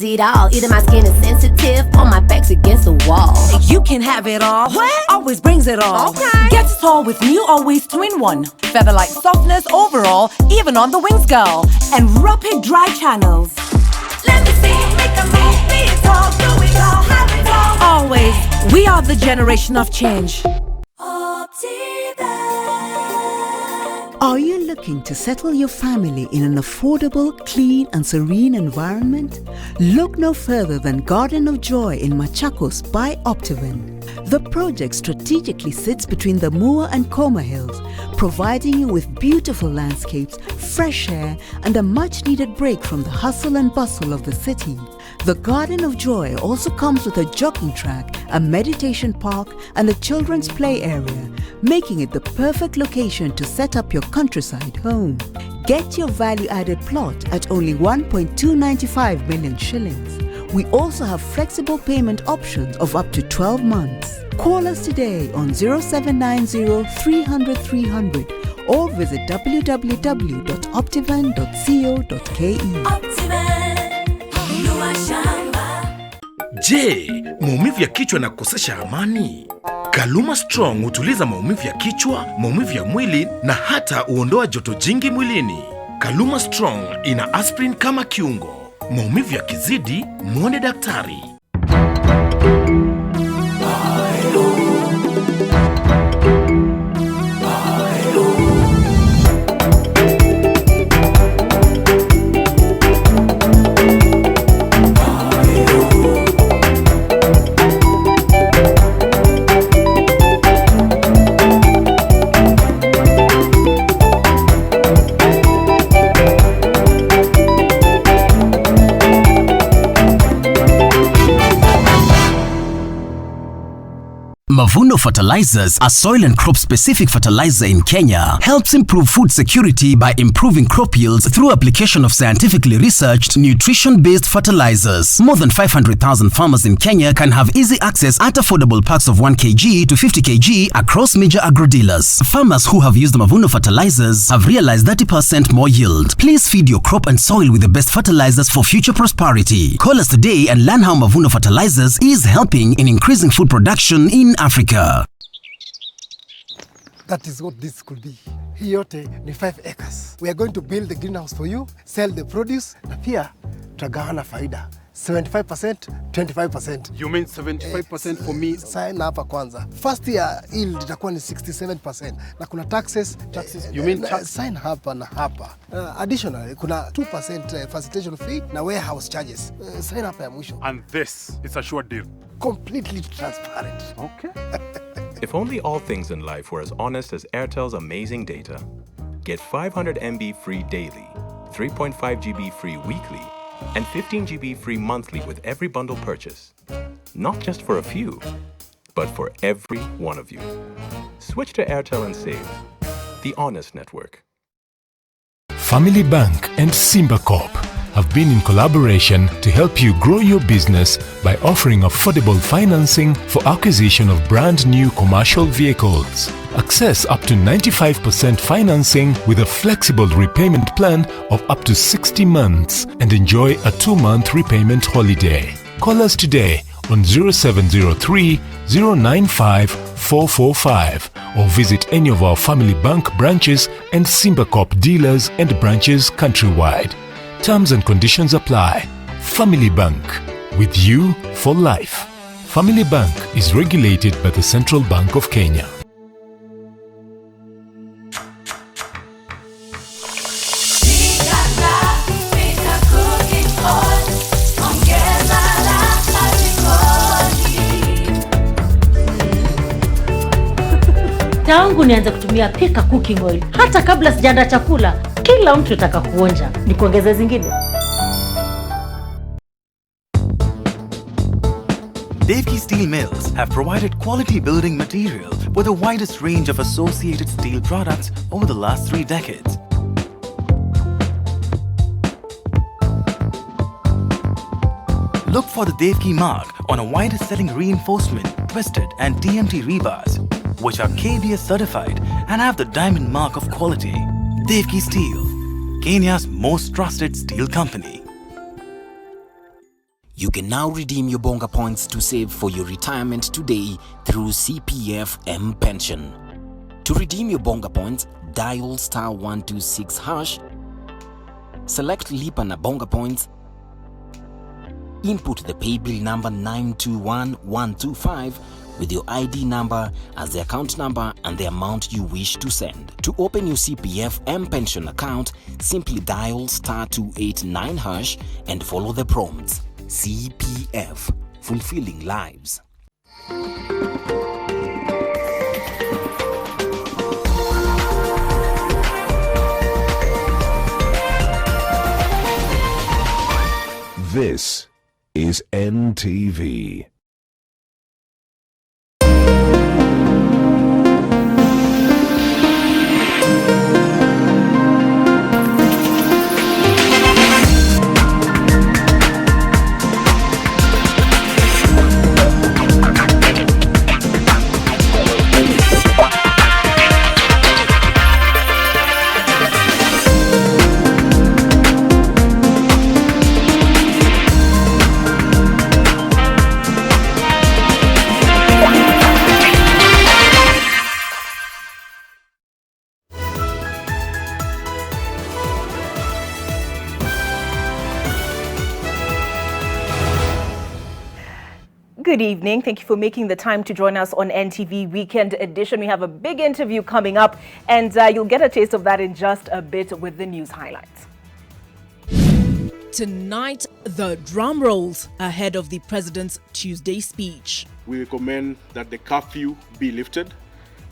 It all. Either my skin is sensitive or my back's against the wall. You can have it all. What? Always brings it all. Okay. Get it all with new Always 2-in-1. Feather-like softness overall, even on the wings, girl. And rapid dry channels. Let me see, make a move, be it all, do it all, have it all. Always, we are the generation of change. Are you looking to settle your family in an affordable, clean and serene environment? Look no further than Garden of Joy in Machakos by Optiven. The project strategically sits between the Mua and Koma Hills, providing you with beautiful landscapes, fresh air and a much-needed break from the hustle and bustle of the city. The Garden of Joy also comes with a jogging track, a meditation park and a children's play area, making it the perfect location to set up your countryside home. Get your value-added plot at only 1.295 million shillings. We also have flexible payment options of up to 12 months. Call us today on 0790 300 300 or visit www.optivan.co.ke. Je, maumivu ya kichwa na kukosesha amani? Kaluma Strong hutuliza maumivu ya kichwa, maumivu ya mwili na hata huondoa joto jingi mwilini. Kaluma Strong ina aspirin kama kiungo. Maumivu yakizidi, muone daktari. Mavuno Fertilizers, a soil and crop-specific fertilizer in Kenya, helps improve food security by improving crop yields through application of scientifically researched, nutrition-based fertilizers. More than 500,000 farmers in Kenya can have easy access at affordable packs of 1 kg to 50 kg across major agro-dealers. Farmers who have used Mavuno Fertilizers have realized 30% more yield. Please feed your crop and soil with the best fertilizers for future prosperity. Call us today and learn how Mavuno Fertilizers is helping in increasing food production in Africa. That is what this could be. Hii yote ni 5 acres. We are going to build the greenhouse for you, sell the produce, na pia tutagawana faida. 75%, 25%. You mean 75% for me? Sign hapa kwanza. First year yield itakuwa ni 67%. Na kuna taxes. You mean tax? Sign hapa na hapa. Additionally, kuna 2% facilitation fee na warehouse charges. Sign hapa ya mwisho. And this is a sure deal. Completely transparent. Okay. If only all things in life were as honest as Airtel's amazing data. Get 500 MB free daily, 3.5 GB free weekly, and 15 GB free monthly with every bundle purchase. Not just for a few, but for every one of you. Switch to Airtel and save. The honest network. Family Bank and Simba Corp have been in collaboration to help you grow your business by offering affordable financing for acquisition of brand new commercial vehicles. Access up to 95% financing with a flexible repayment plan of up to 60 months and enjoy a 2-month repayment holiday. Call us today on 0703 095 445 or visit any of our Family Bank branches and Simba Corp dealers and branches countrywide. Terms and conditions apply. Family Bank, with you for life. Family Bank is regulated by the Central Bank of Kenya. Tangu nianze kutumia Pika cooking oil, hata kabla sijaandaa chakula, kila mtu ataka kuonja. Nikuongeze zingine? Devki Steel Mills have provided quality building material with the widest range of associated steel products over the last 3 decades. Look for the Devki mark on a widest selling reinforcement, twisted and TMT rebars, which are KBS certified and have the diamond mark of quality. Devki Steel, Kenya's most trusted steel company. You can now redeem your Bonga points to save for your retirement today through CPF M Pension. To redeem your Bonga points, dial *126#, select Lipa na Bonga points, input the paybill number 921125 with your ID number as the account number and the amount you wish to send. To open your CPF M Pension account, simply dial *289# and follow the prompts. CPF, fulfilling lives. This is NTV. Good evening. Thank you for making the time to join us on NTV Weekend Edition. We have a big interview coming up, and you'll get a taste of that in just a bit with the news highlights. Tonight, the drum rolls ahead of the president's Tuesday speech. We recommend that the curfew be lifted,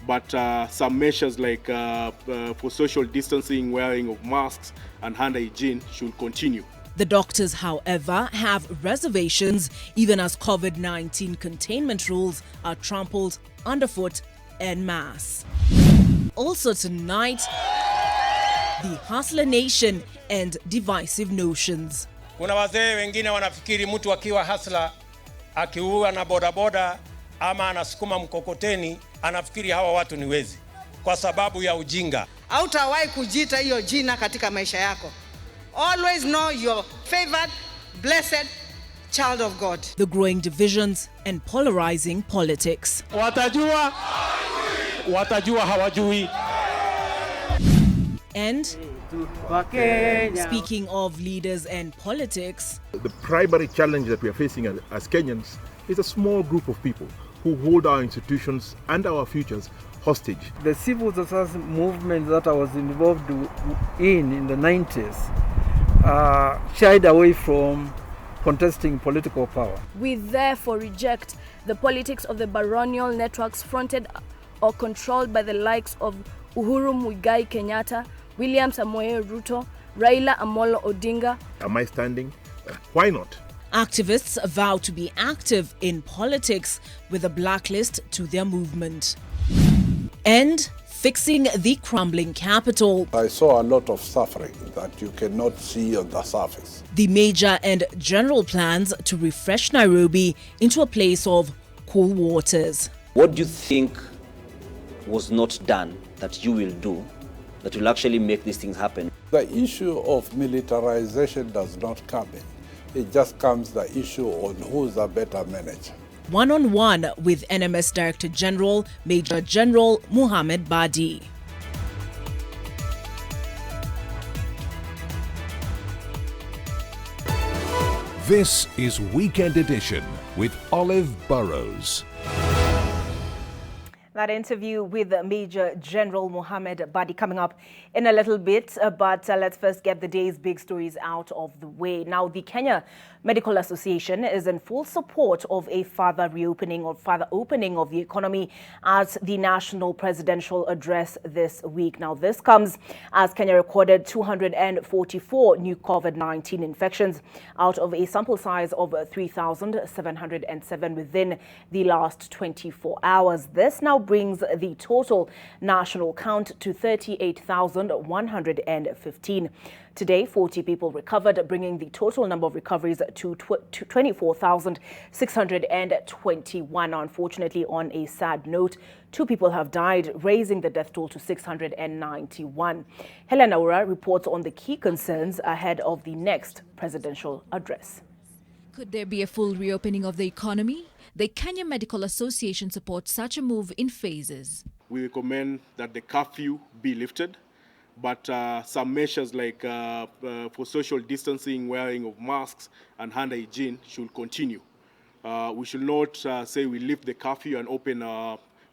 but some measures like for social distancing, wearing of masks, and hand hygiene should continue. The doctors, however, have reservations even as COVID-19 containment rules are trampled underfoot en masse. Also tonight, the Hustler Nation and divisive notions. Kuna wazee wengine wanafikiri mtu akiwa hustler akiua na bodaboda ama anasukuma mkokoteni anafikiri hawa watu ni wezi kwa sababu ya ujinga. Hautawahi kujiita hiyo jina katika maisha yako. Always know your favored, blessed child of God. The growing divisions and polarizing politics. Watajua hawajui. And speaking of leaders and politics, the primary challenge that we are facing as Kenyans is a small group of people who hold our institutions and our futures hostage. The civil society movement that I was involved in the 90s shied away from contesting political power. We therefore reject the politics of the baronial networks fronted or controlled by the likes of Uhuru Muigai Kenyatta, William Samoei Ruto, Raila Amolo Odinga. Am I standing? Why not? Activists vow to be active in politics with a blacklist to their movement. And fixing the crumbling capital. I saw a lot of suffering that you cannot see on the surface. The major and general plans to refresh Nairobi into a place of cool waters. What do you think was not done that you will do that will actually make these things happen? The issue of militarization does not come in. It just comes the issue on who's a better manager. One-on-one with NMS Director General, Major General Muhammad Badi. This is Weekend Edition with Olive Burrows. That interview with Major General Muhammad Badi coming up in a little bit, but let's first get the day's big stories out of the way. Now, the Kenya Medical Association is in full support of a further reopening or further opening of the economy at the national presidential address this week. Now, this comes as Kenya recorded 244 new COVID-19 infections out of a sample size of 3,707 within the last 24 hours. This now brings the total national count to 38,115. Today, 40 people recovered, bringing the total number of recoveries to 24,621. Unfortunately, on a sad note, 2 people have died, raising the death toll to 691. Helen Aura reports on the key concerns ahead of the next presidential address. Could there be a full reopening of the economy? The Kenya Medical Association supports such a move in phases. We recommend that the curfew be lifted, but some measures like for social distancing, wearing of masks and hand hygiene should continue. We should not say we lift the curfew and open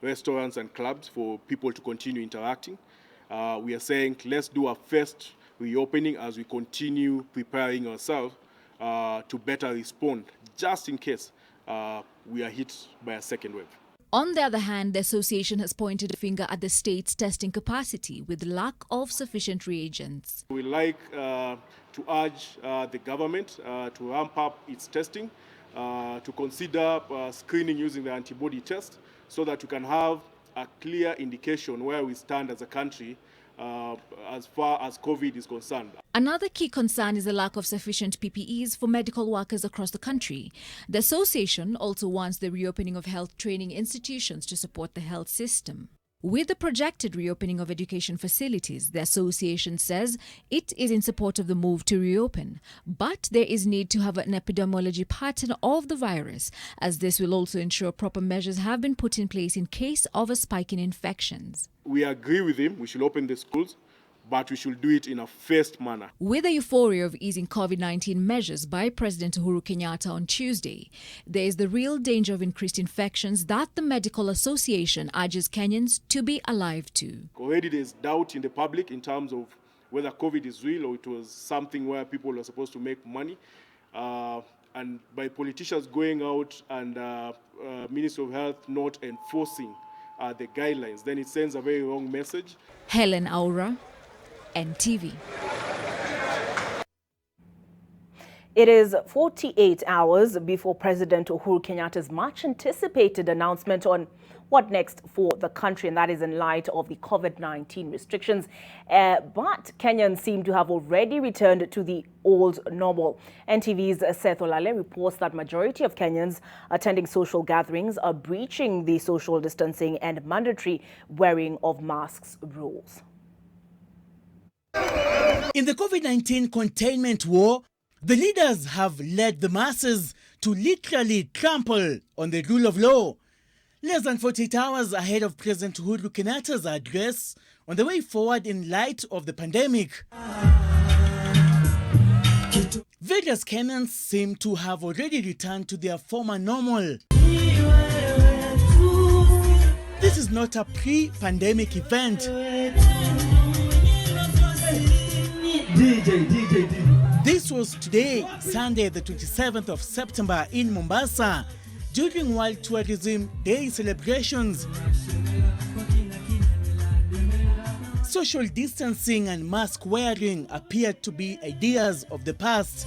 restaurants and clubs for people to continue interacting. We are saying let's do a first reopening as we continue preparing ourselves to better respond, just in case we are hit by a second wave. On the other hand, the association has pointed a finger at the state's testing capacity with lack of sufficient reagents. We like to urge the government to ramp up its testing, to consider screening using the antibody test so that we can have a clear indication where we stand as a country as far as COVID is concerned. Another key concern is the lack of sufficient PPEs for medical workers across the country. The association also wants the reopening of health training institutions to support the health system. With the projected reopening of education facilities, the association says it is in support of the move to reopen. But there is need to have an epidemiology pattern of the virus, as this will also ensure proper measures have been put in place in case of a spike in infections. We agree with him, we should open the schools, but we should do it in a phased manner. With the euphoria of easing COVID-19 measures by President Uhuru Kenyatta on Tuesday, there is the real danger of increased infections that the Medical Association urges Kenyans to be alive to. Already there is doubt in the public in terms of whether COVID is real or it was something where people are supposed to make money. And by politicians going out and Ministry of Health not enforcing the guidelines, then it sends a very wrong message. Helen Aura, NTV. It is 48 hours before President Uhuru Kenyatta's much anticipated announcement on what next for the country, and that is in light of the COVID-19 restrictions. But Kenyans seem to have already returned to the old normal. NTV's Seth Olale reports that majority of Kenyans attending social gatherings are breaching the social distancing and mandatory wearing of masks rules. In the COVID-19 containment war, the leaders have led the masses to literally trample on the rule of law. Less than 48 hours ahead of President Uhuru Kenyatta's address on the way forward in light of the pandemic, various Kenyans seem to have already returned to their former normal. This is not a pre-pandemic event. This was today, Sunday, the 27th of September in Mombasa, during World Tourism Day celebrations. Social distancing and mask wearing appeared to be ideas of the past.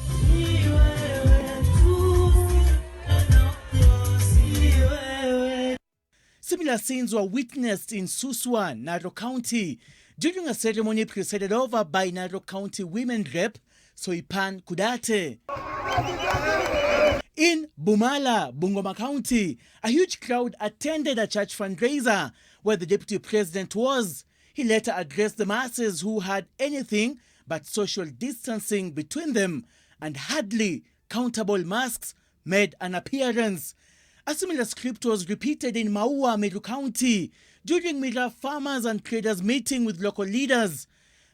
Similar scenes were witnessed in Suswa, Narok County, during a ceremony presided over by Narok County Women Rep Soipan Kudate. In Bumala, Bungoma County, a huge crowd attended a church fundraiser where the deputy president was. He later addressed the masses who had anything but social distancing between them, and hardly countable masks made an appearance. A similar script was repeated in Maua, Meru County, during Mira farmers and traders meeting with local leaders.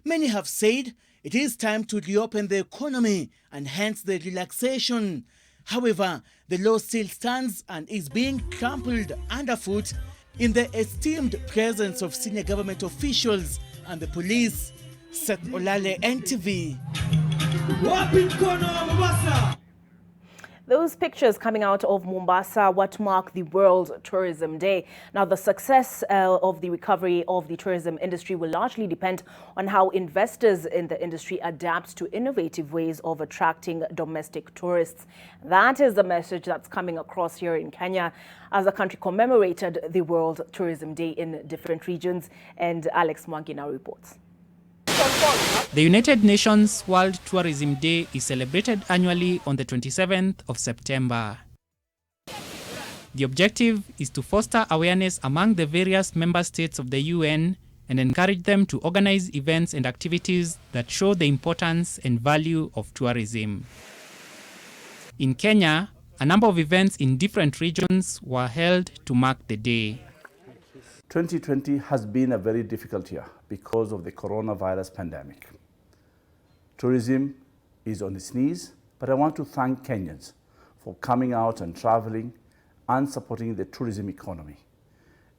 Many have said it is time to reopen the economy and hence the relaxation. However, the law still stands and is being trampled underfoot in the esteemed presence of senior government officials and the police. Seth Olale, NTV. Those pictures coming out of Mombasa, what mark the World Tourism Day. Now, the success of the recovery of the tourism industry will largely depend on how investors in the industry adapt to innovative ways of attracting domestic tourists. That is the message that's coming across here in Kenya as the country commemorated the World Tourism Day in different regions. And Alex Mwangi now reports. The United Nations World Tourism Day is celebrated annually on the 27th of September. The objective is to foster awareness among the various member states of the UN and encourage them to organize events and activities that show the importance and value of tourism. In Kenya, a number of events in different regions were held to mark the day. 2020 has been a very difficult year because of the coronavirus pandemic. Tourism is on its knees, but I want to thank Kenyans for coming out and traveling and supporting the tourism economy.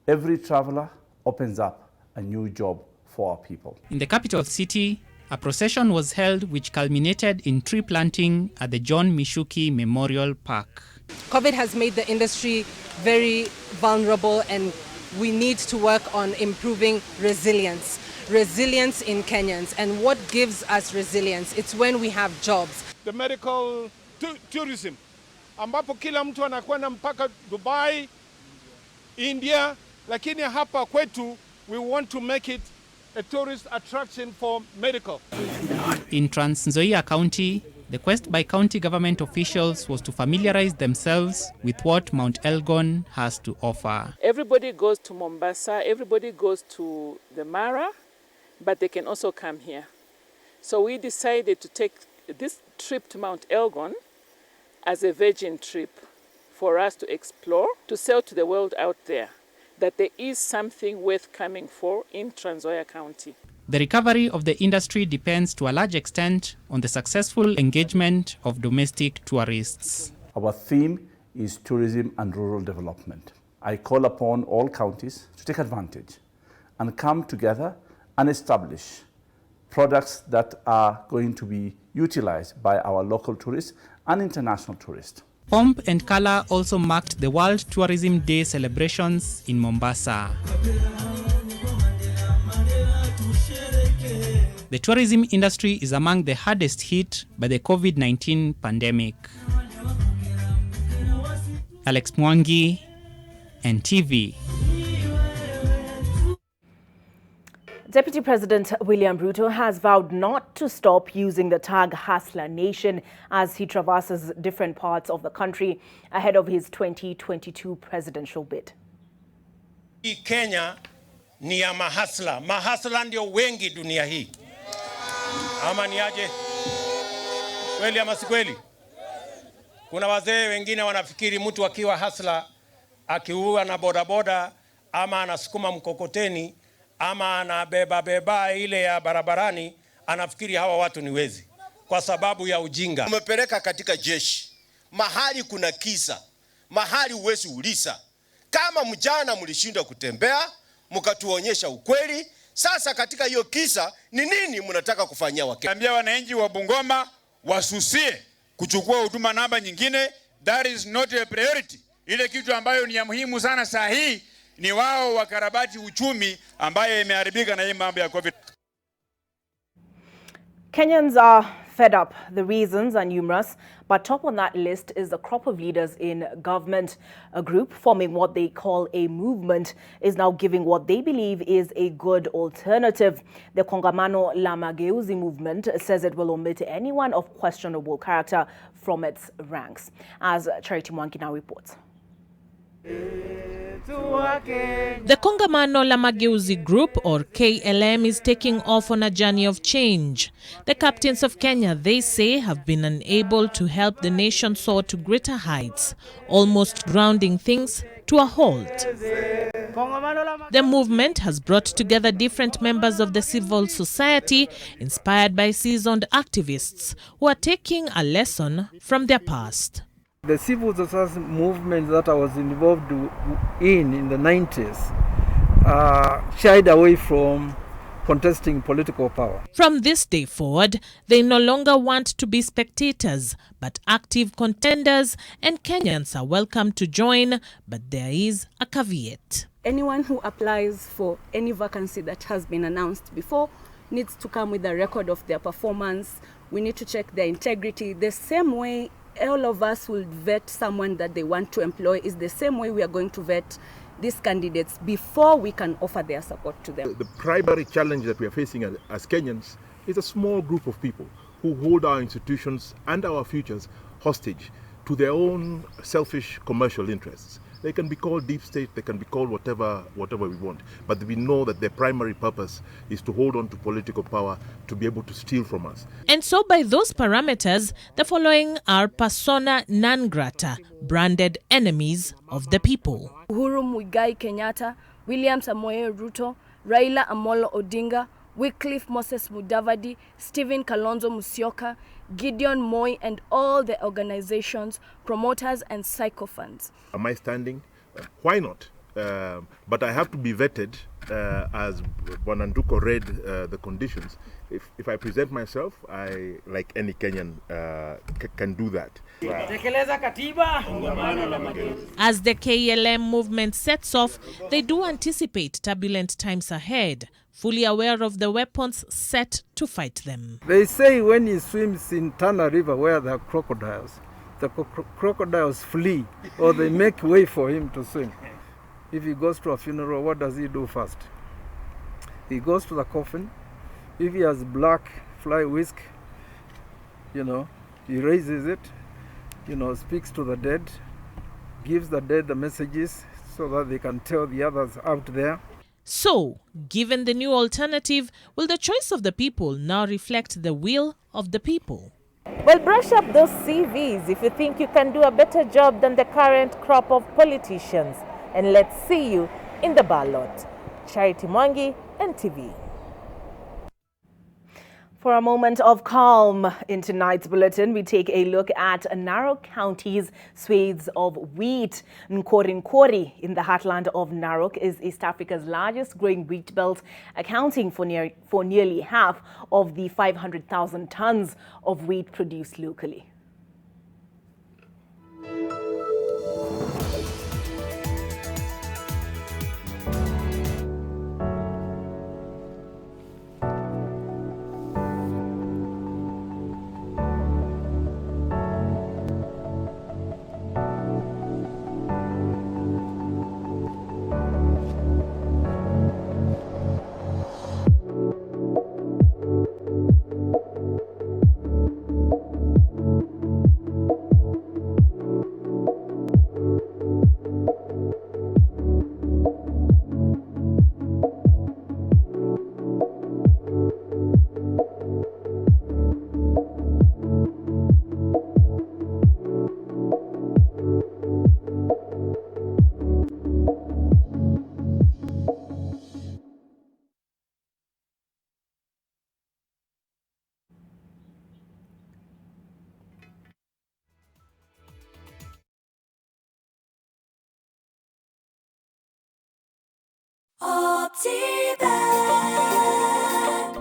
Every traveler opens up a new job for our people. In the capital city, a procession was held which culminated in tree planting at the John Mishuki Memorial Park. COVID has made the industry very vulnerable, and we need to work on improving resilience in Kenyans. And what gives us resilience? It's when we have jobs. The medical tourism, ambapo kila mtu anakwenda mpaka Dubai, India, lakini hapa kwetu we want to make it a tourist attraction for medical. In Trans Nzoia County, the quest by county government officials was to familiarize themselves with what Mount Elgon has to offer. Everybody goes to Mombasa, everybody goes to the Mara, but they can also come here. So we decided to take this trip to Mount Elgon as a virgin trip for us to explore, to sell to the world out there that there is something worth coming for in Trans Nzoia County. The recovery of the industry depends to a large extent on the successful engagement of domestic tourists. Our theme is tourism and rural development. I call upon all counties to take advantage and come together and establish products that are going to be utilized by our local tourists and international tourists. Pomp and color also marked the World Tourism Day celebrations in Mombasa. The tourism industry is among the hardest hit by the COVID-19 pandemic. Alex Mwangi, NTV. Deputy President William Ruto has vowed not to stop using the tag Hustler Nation as he traverses different parts of the country ahead of his 2022 presidential bid. Kenya ni ya mahasla. Mahasla ndio wengi dunia hii. Ama ni aje? Kweli ama si kweli? Kuna wazee wengine wanafikiri mtu akiwa hasla, akiua na bodaboda, ama anasukuma mkokoteni, ama anabeba ile ya barabarani, anafikiri hawa watu ni wezi kwa sababu ya ujinga. Umepeleka katika jeshi, mahali kuna kisa, mahali uwezi ulisa. Kama mjana mlishindwa kutembea, mkatuonyesha ukweli, sasa katika hiyo kisa ni nini mnataka kufanyia Wakenya? Ambia wananchi wa Bungoma wasusie kuchukua huduma namba nyingine. That is not a priority. Ile kitu ambayo ni ya muhimu sana saa hii ni wao wakarabati uchumi ambaye imeharibika na hii mambo ya COVID. Kenyans are fed up. The reasons are numerous, but top on that list is a crop of leaders in government. A group forming what they call a movement is now giving what they believe is a good alternative. The Kongamano la Mageuzi movement says it will omit anyone of questionable character from its ranks. As Charity Mwangi now reports. The Kongamano la Mageuzi Group, or KLM, is taking off on a journey of change. The captains of Kenya, they say, have been unable to help the nation soar to greater heights, almost grounding things to a halt. The movement has brought together different members of the civil society, inspired by seasoned activists who are taking a lesson from their past. The civil society movement that I was involved in the 90s shied away from contesting political power. From this day forward, they no longer want to be spectators, but active contenders, and Kenyans are welcome to join, but there is a caveat. Anyone who applies for any vacancy that has been announced before needs to come with a record of their performance. We need to check their integrity. The same way all of us will vet someone that they want to employ is the same way we are going to vet these candidates before we can offer their support to them. The primary challenge that we are facing as Kenyans is a small group of people who hold our institutions and our futures hostage to their own selfish commercial interests. They can be called deep state, they can be called whatever we want. But we know that their primary purpose is to hold on to political power, to be able to steal from us. And so by those parameters, the following are persona non grata, branded enemies of the people. Uhuru Muigai Kenyatta, William Samoei Ruto, Raila Amolo Odinga, Wycliffe Moses Mudavadi, Stephen Kalonzo Musyoka, Gideon Moi, and all the organizations, promoters and sycophants. Am I standing? Why not? But I have to be vetted as Bonanduko read the conditions. If I present myself, I, like any Kenyan, can do that. As the KLM movement sets off, they do anticipate turbulent times ahead, fully aware of the weapons set to fight them. They say when he swims in Tana River where there are crocodiles, the crocodiles flee or they make way for him to swim. If he goes to a funeral, what does he do first? He goes to the coffin. If he has black fly whisk, he raises it, speaks to the dead, gives the dead the messages so that they can tell the others out there. So, given the new alternative, will the choice of the people now reflect the will of the people? Well, brush up those CVs if you think you can do a better job than the current crop of politicians. And let's see you in the ballot. Charity Mwangi, NTV. For a moment of calm in tonight's bulletin, we take a look at Narok County's swathes of wheat. Nkori in the heartland of Narok is East Africa's largest growing wheat belt, accounting for nearly half of the 500,000 tons of wheat produced locally.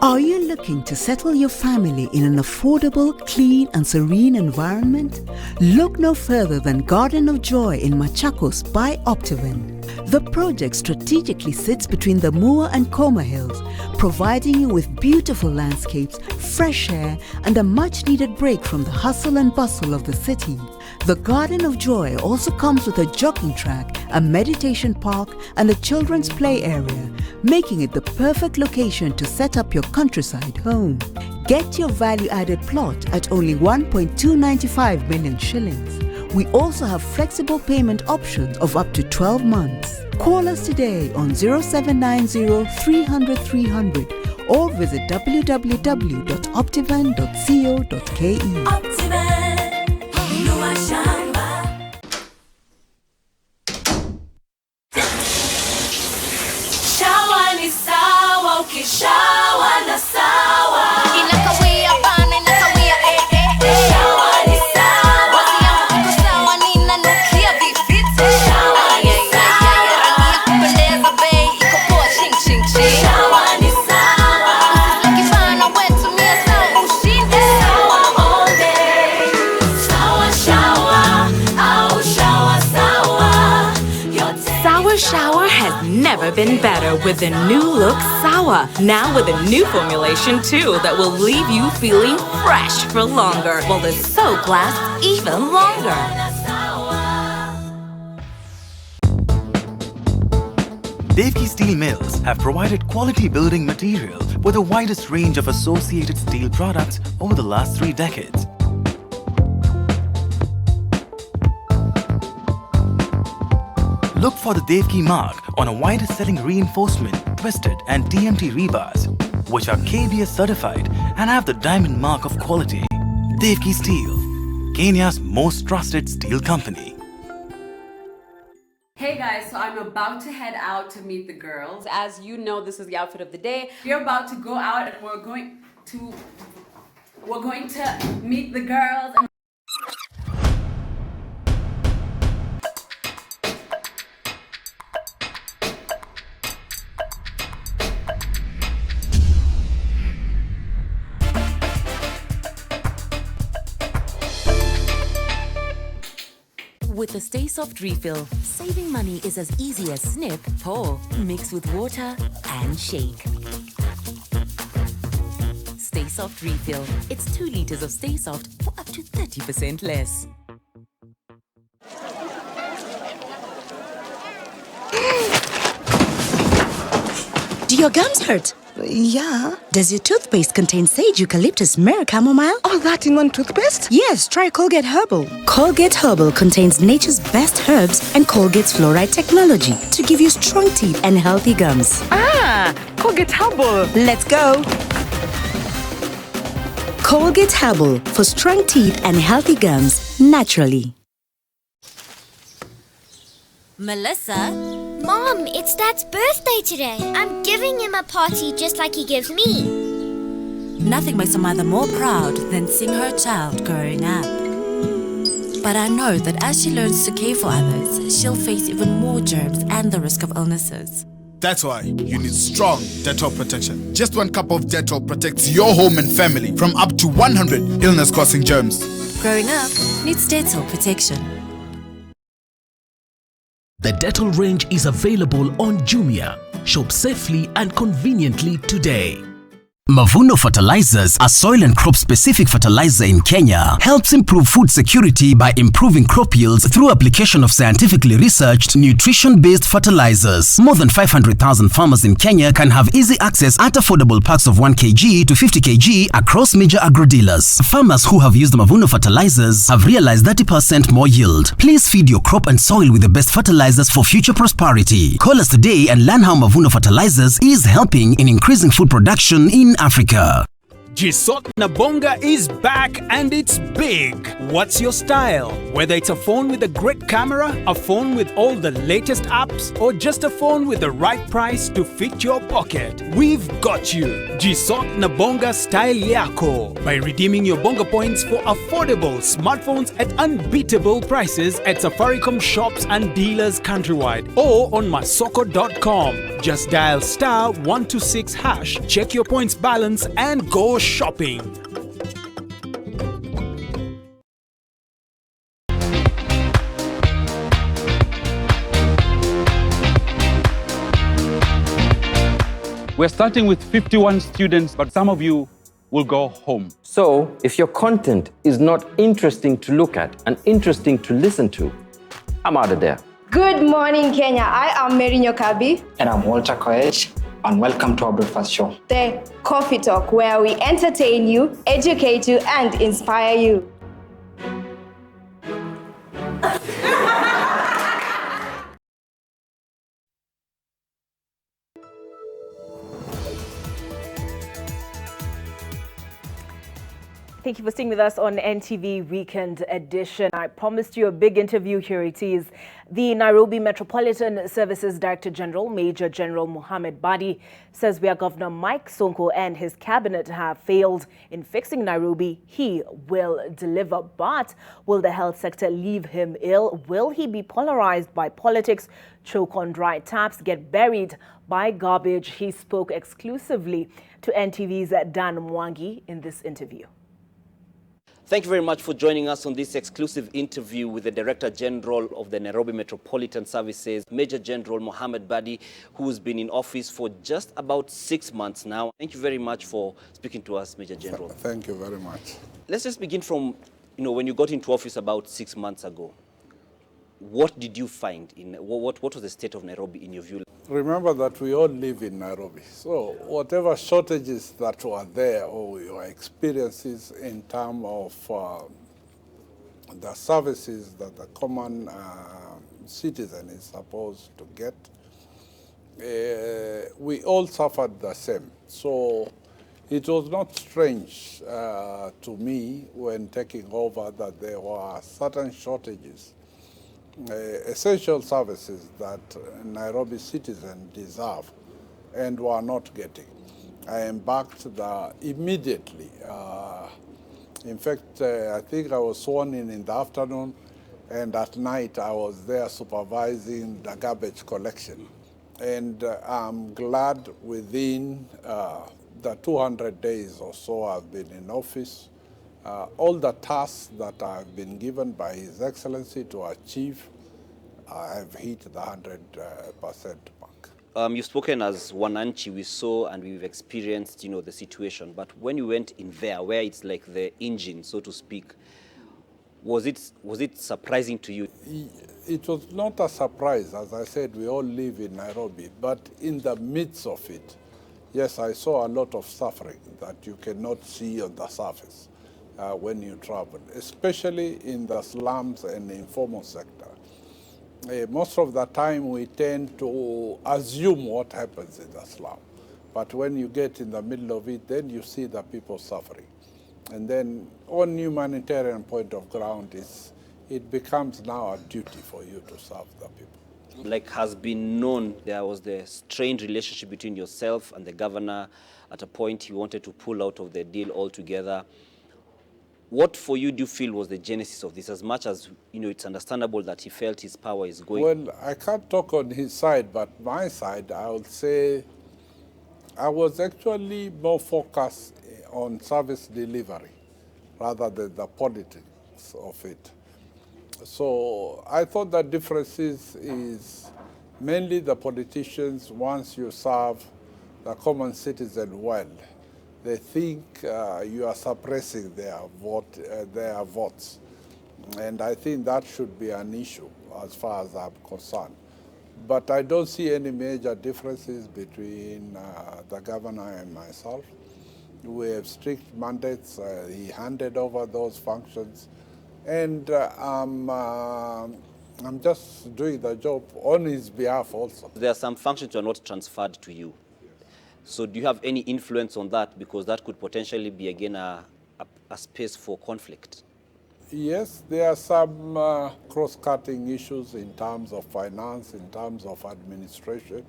Are you looking to settle your family in an affordable, clean and serene environment? Look no further than Garden of Joy in Machakos by Optiven. The project strategically sits between the Mua and Koma Hills, providing you with beautiful landscapes, fresh air and a much-needed break from the hustle and bustle of the city. The Garden of Joy also comes with a jogging track, a meditation park and a children's play area, making it the perfect location to set up your countryside home. Get your value-added plot at only 1.295 million shillings. We also have flexible payment options of up to 12 months. Call us today on 0790 300 300 or visit www.optivan.co.ke. Shawa ni sawa, ukishawa na sawa. Inakawia bana, inakawia Shawa ni sawa. Wazi yangu iko sawa, ninanukia viviti. Shawa ni sawa. Rangi ya kupendeza bei, iko poa ching ching ching. Shawa ni sawa. Ukifana wetu mia sawa ushinde. Sawa all day. Sawa shawa, au shawa sawa. Sour Shower has never been better with the new look Sour. Now with a new formulation too that will leave you feeling fresh for longer, while the soak lasts even longer. Devki Steel Mills have provided quality building material with the widest range of associated steel products over the last 3 decades. Look for the Devki mark on a widest-selling reinforcement, twisted and TMT rebars, which are KBS certified and have the diamond mark of quality. Devki Steel, Kenya's most trusted steel company. Hey guys, so I'm about to head out to meet the girls. As you know, this is the outfit of the day. We're about to go out and we're going to meet the girls. With a Stay Soft refill, saving money is as easy as snip, pour, mix with water, and shake. Stay Soft refill. It's 2 liters of Stay Soft for up to 30% less. Do your gums hurt? Yeah. Does your toothpaste contain sage, eucalyptus, myrrh, chamomile? All that in one toothpaste? Yes, try Colgate Herbal. Colgate Herbal contains nature's best herbs and Colgate's fluoride technology to give you strong teeth and healthy gums. Ah, Colgate Herbal. Let's go. Colgate Herbal for strong teeth and healthy gums naturally. Melissa? Mom, it's Dad's birthday today. I'm giving him a party just like he gives me. Nothing makes a mother more proud than seeing her child growing up. But I know that as she learns to care for others, she'll face even more germs and the risk of illnesses. That's why you need strong Dettol protection. Just 1 cup of Dettol protects your home and family from up to 100 illness-causing germs. Growing up needs Dettol protection. The Dettol range is available on Jumia. Shop safely and conveniently today. Mavuno Fertilizers, a soil and crop-specific fertilizer in Kenya, helps improve food security by improving crop yields through application of scientifically researched, nutrition-based fertilizers. More than 500,000 farmers in Kenya can have easy access at affordable packs of 1 kg to 50 kg across major agro-dealers. Farmers who have used Mavuno Fertilizers have realized 30% more yield. Please feed your crop and soil with the best fertilizers for future prosperity. Call us today and learn how Mavuno Fertilizers is helping in increasing food production in Africa. Jisot Nabonga is back and it's big. What's your style? Whether it's a phone with a great camera, a phone with all the latest apps, or just a phone with the right price to fit your pocket, we've got you. Jisot Nabonga Style Yako by redeeming your Bonga points for affordable smartphones at unbeatable prices at Safaricom shops and dealers countrywide or on masoko.com. Just dial *126#, check your points balance and go shopping. We're starting with 51 students, but some of you will go home. So, if your content is not interesting to look at and interesting to listen to, I'm out of there. Good morning, Kenya. I am Mary Nyokabi. And I'm Walter Koech. And welcome to our breakfast show. The Coffee Talk, where we entertain you, educate you, and inspire you. Thank you for staying with us on NTV Weekend Edition. I promised you a big interview. Here it is. The Nairobi Metropolitan Services Director General, Major General Mohammed Badi, says where Governor Mike Sonko and his cabinet have failed in fixing Nairobi, he will deliver. But will the health sector leave him ill? Will he be polarized by politics, choke on dry taps, get buried by garbage? He spoke exclusively to NTV's Dan Mwangi in this interview. Thank you very much for joining us on this exclusive interview with the Director General of the Nairobi Metropolitan Services, Major General Mohammed Badi, who's been in office for just about 6 months now. Thank you very much for speaking to us, Major General. Thank you very much. Let's just begin from, when you got into office about 6 months ago. What did you find? What was the state of Nairobi in your view? Remember that we all live in Nairobi. So whatever shortages that were there or your experiences in terms of the services that the common citizen is supposed to get, we all suffered the same. So it was not strange to me when taking over that there were certain shortages, essential services that Nairobi citizens deserve and were not getting. I embarked immediately. In fact, I think I was sworn in the afternoon, and at night I was there supervising the garbage collection. And I'm glad within the 200 days or so I've been in office, all the tasks that I've been given by His Excellency to achieve, I've hit the 100% mark. You've spoken as Wananchi, we saw and we've experienced, the situation. But when you went in there, where it's like the engine, so to speak, was it surprising to you? It was not a surprise. As I said, we all live in Nairobi. But in the midst of it, yes, I saw a lot of suffering that you cannot see on the surface when you travel, especially in the slums and the informal sector. Most of the time we tend to assume what happens in the slum. But when you get in the middle of it, then you see the people suffering. And then on humanitarian point of ground, it becomes now a duty for you to serve the people. Like has been known, there was the strained relationship between yourself and the governor. At a point, he wanted to pull out of the deal altogether. What for you do you feel was the genesis of this? As much as, it's understandable that he felt his power is going. Well, I can't talk on his side, but my side, I would say I was actually more focused on service delivery rather than the politics of it. So I thought the difference is mainly the politicians, once you serve the common citizen well, they think you are suppressing their votes. And I think that should be an issue as far as I'm concerned. But I don't see any major differences between the governor and myself. We have strict mandates. He handed over those functions. And I'm just doing the job on his behalf also. There are some functions that are not transferred to you. So do you have any influence on that? Because that could potentially be, again, a space for conflict. Yes, there are some cross-cutting issues in terms of finance, in terms of administration.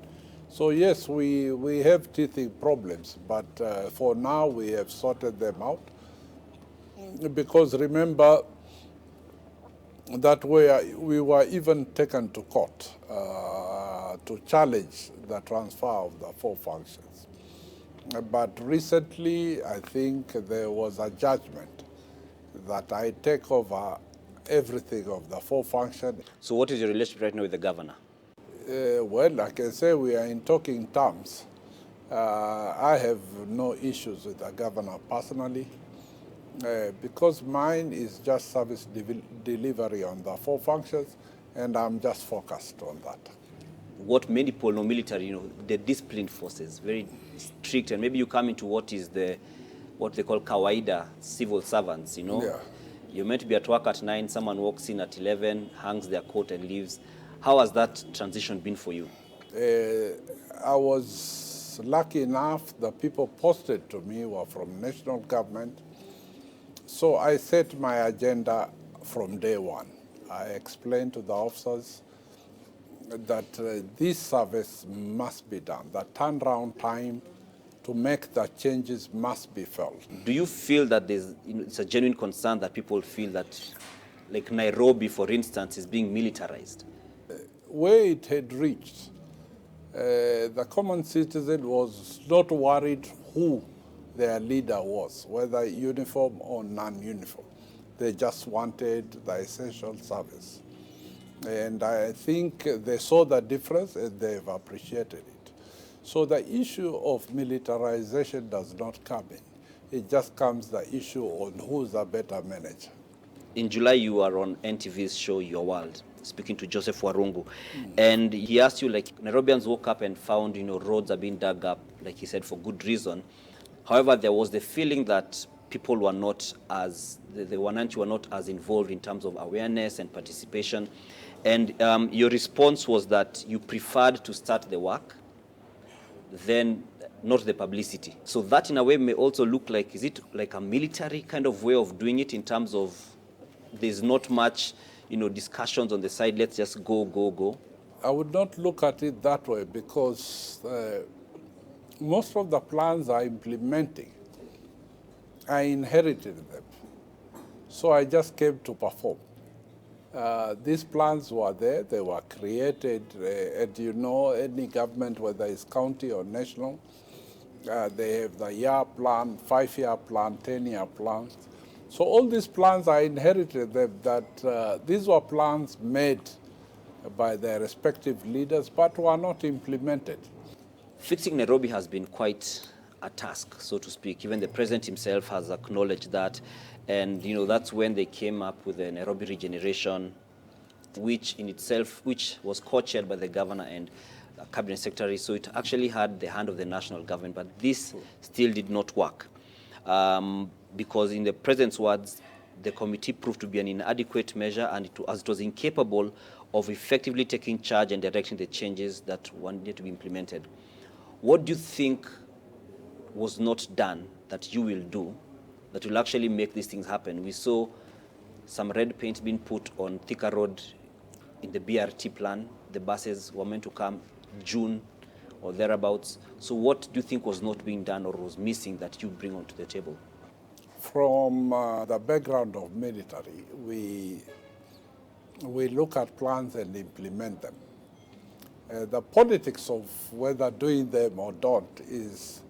So yes, we have teething problems, but for now we have sorted them out. Because remember that we were even taken to court to challenge the transfer of the 4 functions. But recently, I think there was a judgment that I take over everything of the 4 functions. So what is your relationship right now with the governor? Well, I can say we are in talking terms. I have no issues with the governor personally, because mine is just service delivery on the 4 functions, and I'm just focused on that. What many people know military, the disciplined forces, very strict, and maybe you come into what they call kawaida, civil servants, Yeah. You're meant to be at work at 9, someone walks in at 11, hangs their coat and leaves. How has that transition been for you? I was lucky enough, the people posted to me were from national government. So I set my agenda from day one. I explained to the officers that this service must be done. The turnaround time to make the changes must be felt. Do you feel that it's a genuine concern that people feel that, like Nairobi, for instance, is being militarized? Where it had reached, the common citizen was not worried who their leader was, whether uniform or non-uniform. They just wanted the essential service. And I think they saw the difference and they've appreciated it. So the issue of militarization does not come in. It just comes the issue on who's a better manager. In July, you were on NTV's show, Your World, speaking to Joseph Warungu. And he asked you, like, Nairobians woke up and found, roads are being dug up, like he said, for good reason. However, there was the feeling that people were not the Wananchi were not as involved in terms of awareness and participation. And your response was that you preferred to start the work, then not the publicity. So that in a way may also look like, is it like a military kind of way of doing it in terms of there's not much, discussions on the side, let's just go, go, go? I would not look at it that way because most of the plans I'm implementing, I inherited them. So I just came to perform. These plans were there, they were created, and any government, whether it's county or national, they have the year plan, 5-year plan, 10-year plans. So all these plans, I inherited them, that these were plans made by their respective leaders, but were not implemented. Fixing Nairobi has been quite a task, so to speak. Even the president himself has acknowledged that. And that's when they came up with the Nairobi Regeneration, which was co-chaired by the governor and cabinet secretary. So it actually had the hand of the national government, but this still did not work. Because in the president's words, the committee proved to be an inadequate measure, and as it was incapable of effectively taking charge and directing the changes that needed to be implemented. What do you think was not done that you will do that will actually make these things happen? We saw some red paint being put on Thika Road in the BRT plan. The buses were meant to come June or thereabouts. So what do you think was not being done or was missing that you bring onto the table? From the background of military, we look at plans and implement them. The politics of whether doing them or don't is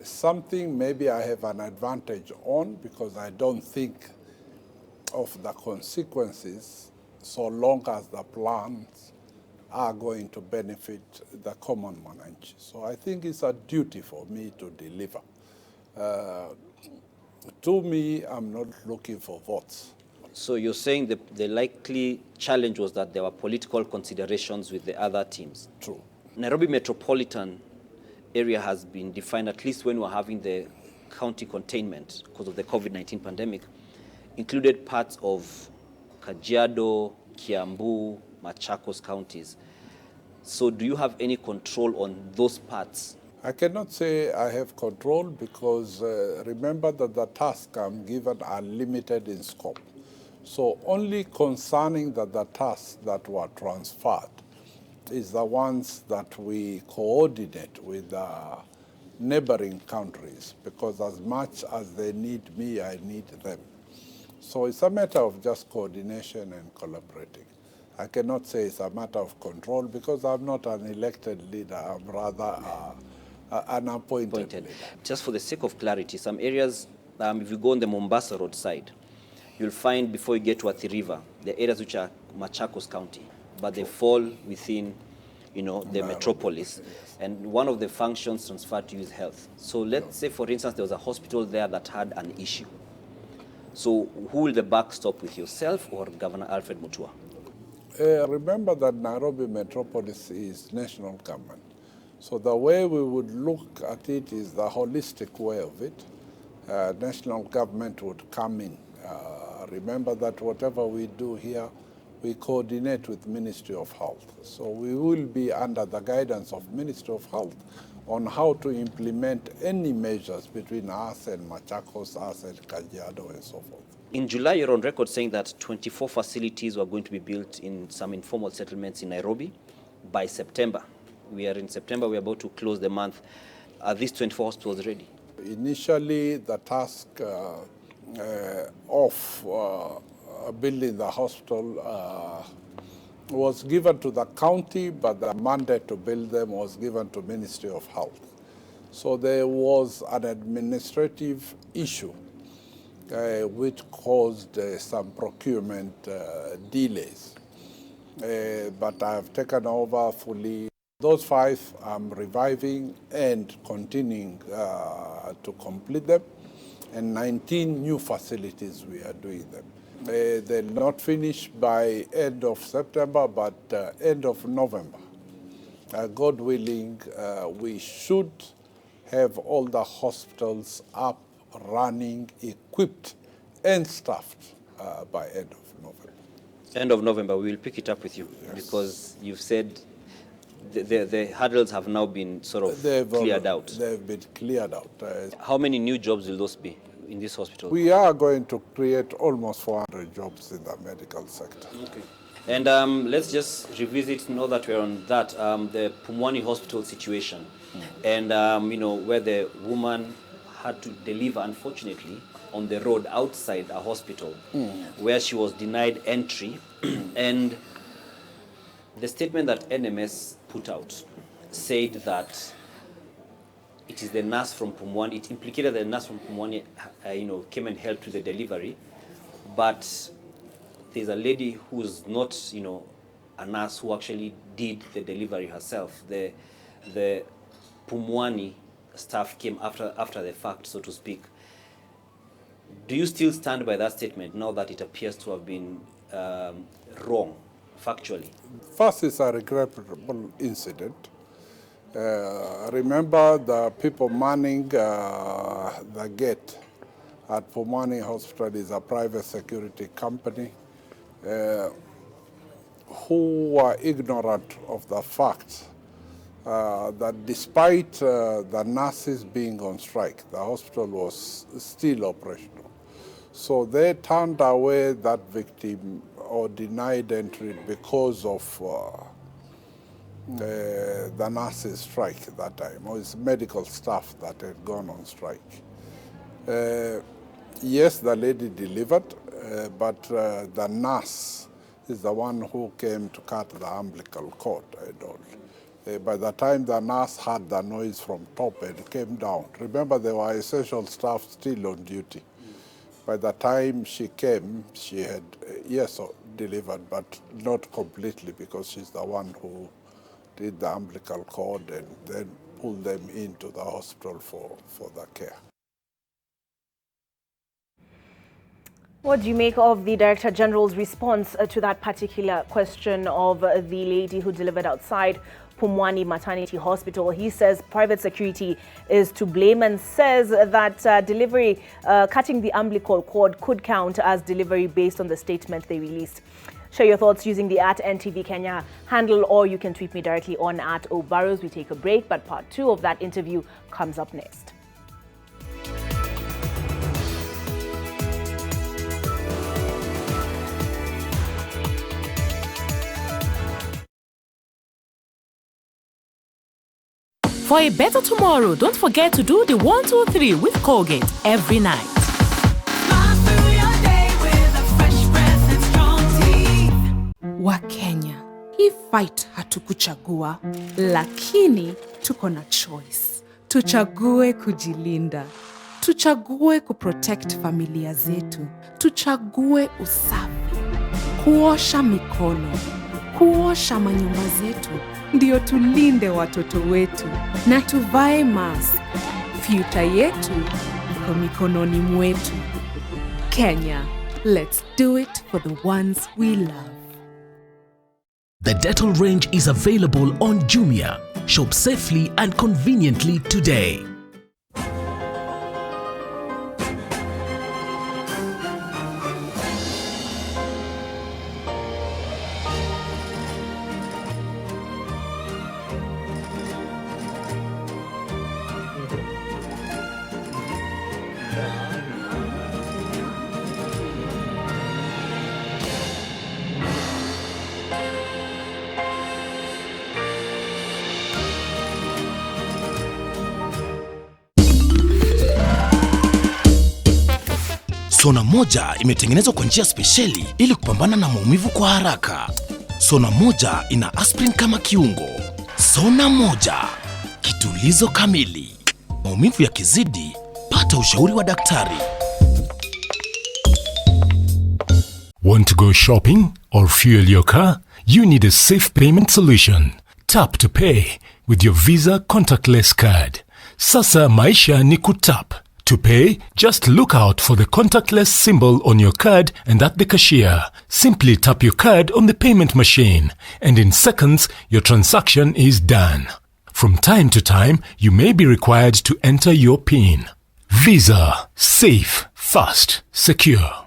something maybe I have an advantage on because I don't think of the consequences so long as the plans are going to benefit the common man. So I think it's a duty for me to deliver. To me, I'm not looking for votes. So you're saying the likely challenge was that there were political considerations with the other teams? True. Nairobi metropolitan area has been defined, at least when we're having the county containment because of the COVID-19 pandemic, included parts of Kajiado, Kiambu, Machakos counties. So do you have any control on those parts? I cannot say I have control because remember that the tasks I'm given are limited in scope. So only concerning the tasks that were transferred is the ones that we coordinate with the neighboring countries because as much as they need me, I need them. So it's a matter of just coordination and collaborating. I cannot say it's a matter of control because I'm not an elected leader, I'm rather an appointed leader. Just for the sake of clarity, some areas, if you go on the Mombasa Road side, you'll find before you get to Athi River, the areas which are Machakos County, but they fall within, the metropolis. Yes. And one of the functions transferred to you is health. So let's say, for instance, there was a hospital there that had an issue. So who will the buck stop with, yourself or Governor Alfred Mutua? Remember that Nairobi metropolis is national government. So the way we would look at it is the holistic way of it. National government would come in. Remember that whatever we do here, we coordinate with Ministry of Health. So we will be under the guidance of Ministry of Health on how to implement any measures between us and Machakos, us and Kajiado, and so forth. In July, you're on record saying that 24 facilities were going to be built in some informal settlements in Nairobi by September. We are in September, we're about to close the month. Are these 24 hospitals ready? Initially, the task of building the hospital was given to the county, but the mandate to build them was given to Ministry of Health. So there was an administrative issue which caused some procurement delays. But I have taken over fully. Those 5 I'm reviving and continuing to complete them, and 19 new facilities we are doing them. They'll not finish by end of September, but end of November. God willing, we should have all the hospitals up, running, equipped, and staffed by end of November. End of November, we will pick it up with you, because you've said the hurdles have now been sort of cleared out. They've been cleared out. How many new jobs will those be in this hospital? We are going to create almost 400 jobs in the medical sector. Okay. And let's just revisit, now that we're on that, the Pumwani hospital situation. And, where the woman had to deliver, unfortunately, on the road outside a hospital, where she was denied entry. And the statement that NMS put out said that it is the nurse from Pumwani, it implicated the nurse from Pumwani, came and helped with the delivery, but there's a lady who's not, a nurse who actually did the delivery herself. The Pumwani staff came after the fact, so to speak. Do you still stand by that statement now that it appears to have been wrong, factually? First, it's a regrettable incident. Remember the people manning the gate at Pumwani Hospital is a private security company who were ignorant of the fact that despite the nurses being on strike, the hospital was still operational. So they turned away that victim or denied entry because of the nurses' strike at that time, or it's medical staff that had gone on strike. Yes, the lady delivered, but the nurse is the one who came to cut the umbilical cord and all. By the time the nurse heard the noise from top and came down, remember there were essential staff still on duty. By the time she came, she had, delivered, but not completely, because she's the one who did the umbilical cord and then pulled them into the hospital for the care. What do you make of the Director General's response to that particular question of the lady who delivered outside Pumwani Maternity Hospital? He says private security is to blame and says that delivery, cutting the umbilical cord could count as delivery based on the statement they released. Share your thoughts using the @NTV Kenya handle, or you can tweet me directly on @Burrows. We take a break, but part 2 of that interview comes up next. For a better tomorrow, don't forget to do the 1, 2, 3 with Colgate every night. Wakenya, hii fight hatukuchagua, lakini tuko na choice. Tuchague kujilinda. Tuchague kuprotect familia zetu. Tuchague usafi. Kuosha mikono. Kuosha manyumba zetu. Ndio tulinde watoto wetu. Na tuvae mask. Future yetu iko mikononi mwetu. Kenya, let's do it for the ones we love. The Dettol range is available on Jumia. Shop safely and conveniently today. Sona moja imetengenezwa kwa njia spesheli ili kupambana na maumivu kwa haraka. Sona moja ina aspirin kama kiungo. Sona moja, kitulizo kamili. Maumivu yakizidi, pata ushauri wa daktari. Want to go shopping or fuel your car? You need a safe payment solution. Tap to pay with your Visa contactless card. Sasa maisha ni kutap. To pay, just look out for the contactless symbol on your card and at the cashier. Simply tap your card on the payment machine, and in seconds, your transaction is done. From time to time, you may be required to enter your PIN. Visa. Safe, fast, secure.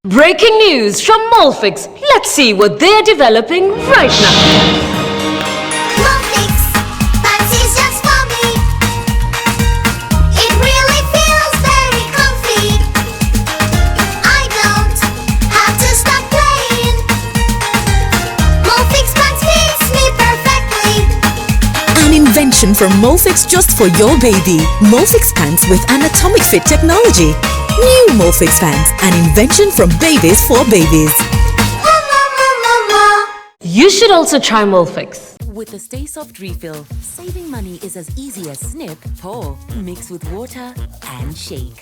Breaking news from Molfix. Let's see what they're developing right now. Invention from Molfix just for your baby. Molfix pants with anatomic fit technology. New Molfix pants, an invention from babies for babies. You should also try Molfix. With the Stay Soft refill, saving money is as easy as snip, pour, mix with water and shake.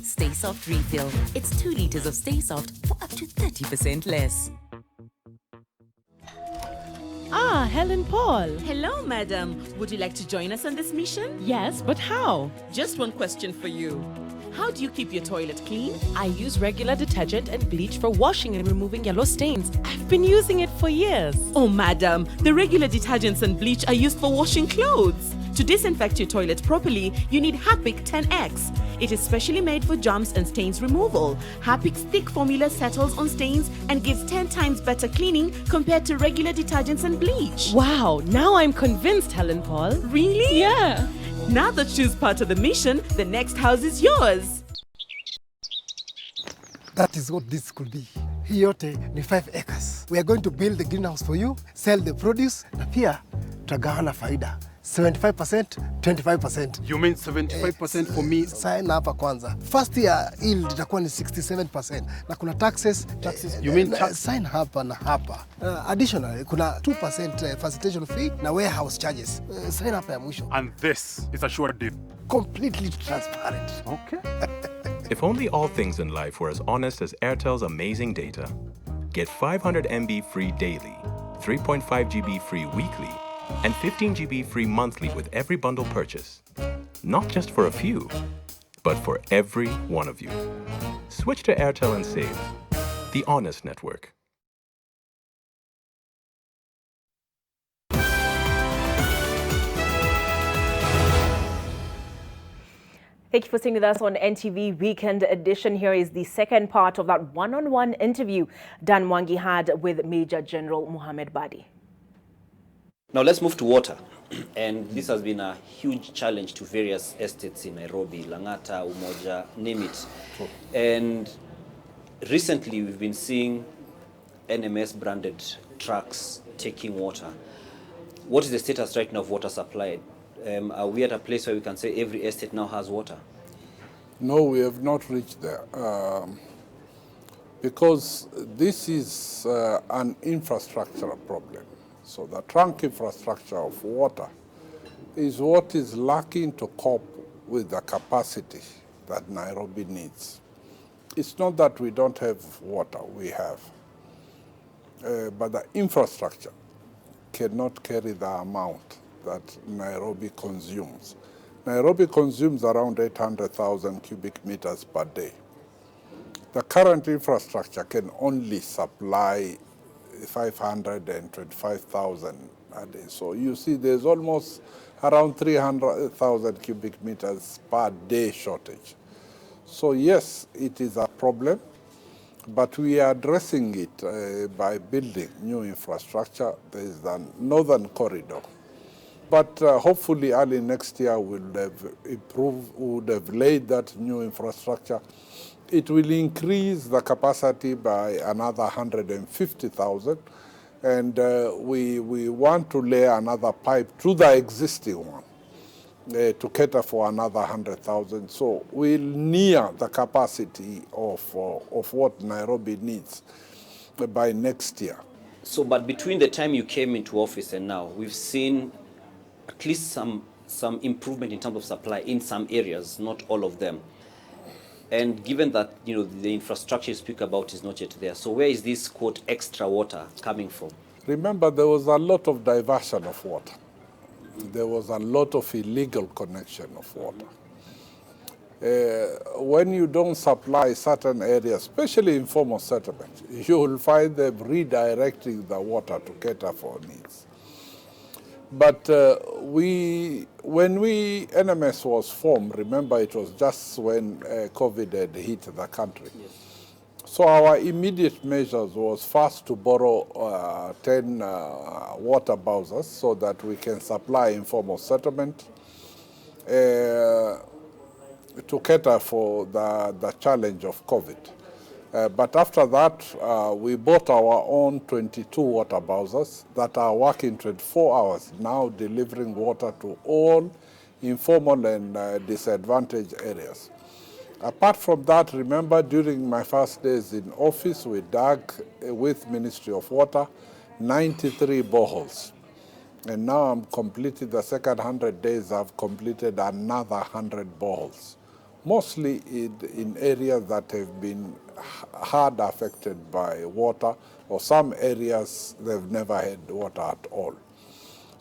Stay Soft refill. It's 2 liters of Stay Soft for up to 30% less. Ah, Helen Paul. Hello, madam. Would you like to join us on this mission? Yes, but how? Just one question for you. How do you keep your toilet clean? I use regular detergent and bleach for washing and removing yellow stains. I've been using it for years. Oh, madam, the regular detergents and bleach are used for washing clothes. To disinfect your toilet properly, you need Harpic 10X. It is specially made for germs and stains removal. Harpic's thick formula settles on stains and gives 10 times better cleaning compared to regular detergents and bleach. Wow, now I'm convinced, Helen Paul. Really? Yeah. Now that she's part of the mission, the next house is yours. That is what this could be. Hii yote ni 5 acres. We are going to build the greenhouse for you, sell the produce, na pia tutagawana faida. 75%, 25%. You mean 75% for me? Sign hapa kwanza. First year yield itakuwa ni 67%. Na kuna taxes. You mean tax? Sign hapa na hapa. Additionally, kuna 2% facilitation fee na warehouse charges. Sign hapa ya mwisho. And this is a sure deal. Completely transparent. Okay. If only all things in life were as honest as Airtel's amazing data. Get 500 MB free daily, 3.5 GB free weekly, and 15 GB free monthly with every bundle purchase. Not just for a few, but for every one of you. Switch to Airtel and save. The honest network. Thank you for staying with us on NTV Weekend Edition. Here is the second part of that one-on-one interview Dan Mwangi had with Major General Mohammed Badi. Now let's move to water. And this has been a huge challenge to various estates in Nairobi, Langata, Umoja, name it. And recently we've been seeing NMS branded trucks taking water. What is the status right now of water supply? Are we at a place where we can say every estate now has water? No, we have not reached there. Because this is an infrastructural problem. So the trunk infrastructure of water is what is lacking to cope with the capacity that Nairobi needs. It's not that we don't have water, we have. But the infrastructure cannot carry the amount that Nairobi consumes. Nairobi consumes around 800,000 cubic meters per day. The current infrastructure can only supply 525,000 a day. So you see there's almost around 300,000 cubic meters per day shortage. So yes, it is a problem, but we are addressing it by building new infrastructure. There is the Northern Corridor. But hopefully early next year we'll have laid that new infrastructure. It will increase the capacity by another 150,000. And we want to lay another pipe to the existing one to cater for another 100,000. So we'll near the capacity of what Nairobi needs by next year. So, but between the time you came into office and now, we've seen at least some improvement in terms of supply in some areas, not all of them. And given that the infrastructure you speak about is not yet there, so where is this quote extra water coming from? Remember, there was a lot of diversion of water. There was a lot of illegal connection of water. When you don't supply certain areas, especially informal settlements, you will find them redirecting the water to cater for needs. But when NMS was formed, remember it was just when COVID had hit the country. Yes. So our immediate measures was first to borrow 10 water bowsers so that we can supply informal settlement to cater for the challenge of COVID. But after that, we bought our own 22 water bowsers that are working 24 hours now, delivering water to all informal and disadvantaged areas. Apart from that, remember during my first days in office, we dug with Ministry of Water 93 boreholes. And now I'm completing the second 100 days, I've completed another 100 boreholes. Mostly in areas that have been hard affected by water, or some areas they've never had water at all.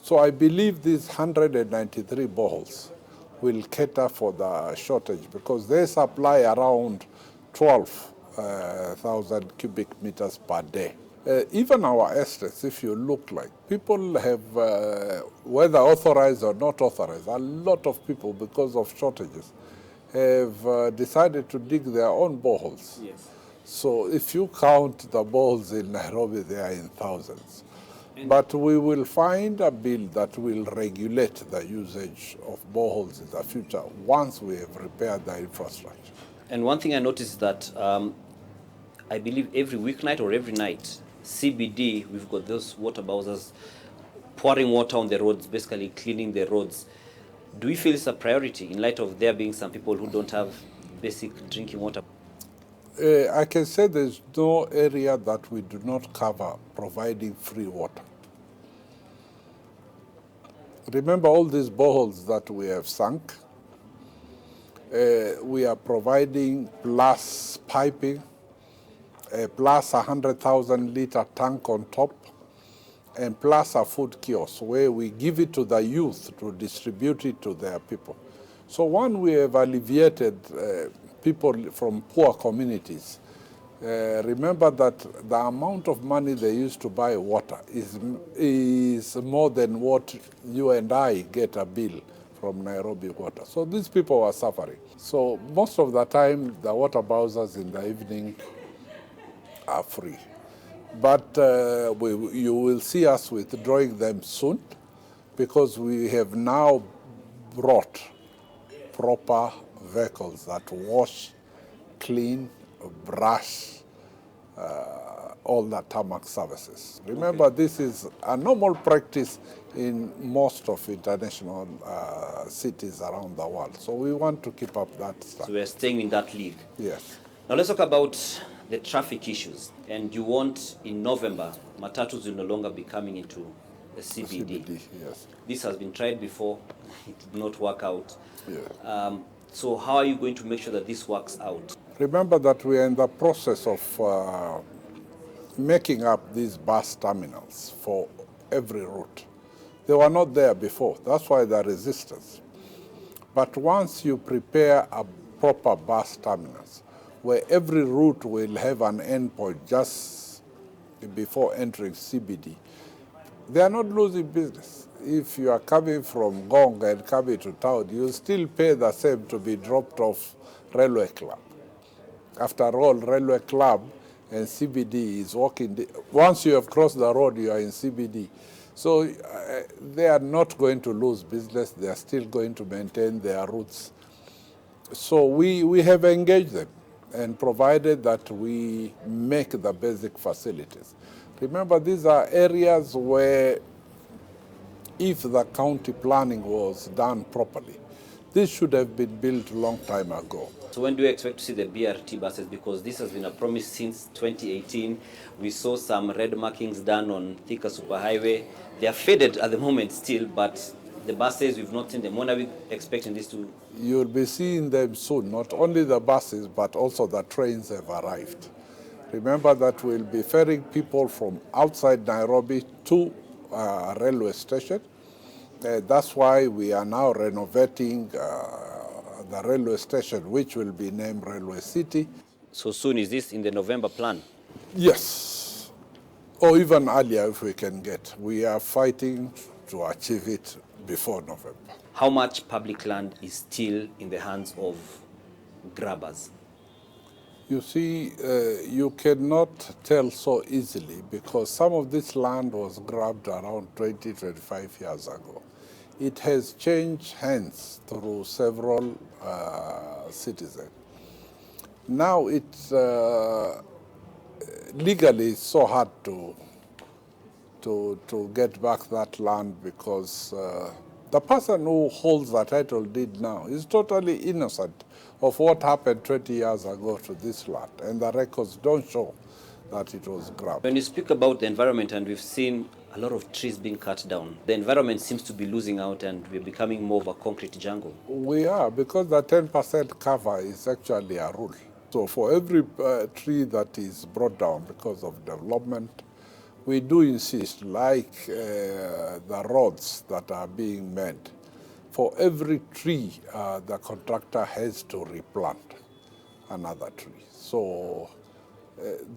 So I believe these 193 boreholes will cater for the shortage because they supply around 12,000 cubic meters per day. Even our estates, if you look like, people have, whether authorized or not authorized, a lot of people, because of shortages, have decided to dig their own boreholes. Yes. So if you count the boreholes in Nairobi, they are in thousands. But we will find a bill that will regulate the usage of boreholes in the future once we have repaired the infrastructure. And one thing I noticed is that I believe every weeknight or every night, CBD, we've got those water bowsers pouring water on the roads, basically cleaning the roads. Do we feel it's a priority in light of there being some people who don't have basic drinking water? I can say there's no area that we do not cover providing free water. Remember all these boreholes that we have sunk? We are providing plus piping, plus 100,000 liter tank on top, and plus a food kiosk where we give it to the youth to distribute it to their people. So one, we have alleviated people from poor communities. Remember that the amount of money they used to buy water is more than what you and I get a bill from Nairobi Water. So these people are suffering. So most of the time, the water bowsers in the evening are free. But you will see us withdrawing them soon because we have now brought proper vehicles that wash, clean, brush, all the tarmac services. Remember, this is a normal practice in most of international cities around the world. So we want to keep up that stuff. So we're staying in that league. Yes. Now let's talk about the traffic issues. And you want, in November, matatus will no longer be coming into the CBD. Yes. This has been tried before. It did not work out. Yeah. So how are you going to make sure that this works out? Remember that we are in the process of making up these bus terminals for every route. They were not there before. That's why the resistance. But once you prepare a proper bus terminals, where every route will have an endpoint just before entering CBD, they are not losing business. If you are coming from Gong and coming to town, you still pay the same to be dropped off Railway Club. After all, Railway Club and CBD is walking. Once you have crossed the road, you are in CBD. So they are not going to lose business. They are still going to maintain their routes. So we have engaged them and provided that we make the basic facilities. Remember, these are areas where if the county planning was done properly, this should have been built a long time ago. So when do you expect to see the BRT buses? Because this has been a promise since 2018. We saw some red markings done on Thika Superhighway. They are faded at the moment still, but the buses, we've not seen them. When are we expecting this to? You'll be seeing them soon. Not only the buses, but also the trains have arrived. Remember that we'll be ferrying people from outside Nairobi to railway station. That's why we are now renovating the railway station, which will be named Railway City. So soon, is this in the November plan? Yes, or even earlier if we can get. We are fighting to achieve it before November. How much public land is still in the hands of grabbers? You see, you cannot tell so easily because some of this land was grabbed around 20, 25 years ago. It has changed hands through several citizens. Now it's legally it's so hard to get back that land because the person who holds the title deed now is totally innocent of what happened 20 years ago to this land, and the records don't show that it was grabbed. When you speak about the environment, and we've seen a lot of trees being cut down, the environment seems to be losing out and we're becoming more of a concrete jungle. We are, because the 10% cover is actually a rule. So for every tree that is brought down because of development, we do insist, like the roads that are being made, for every tree, the contractor has to replant another tree. So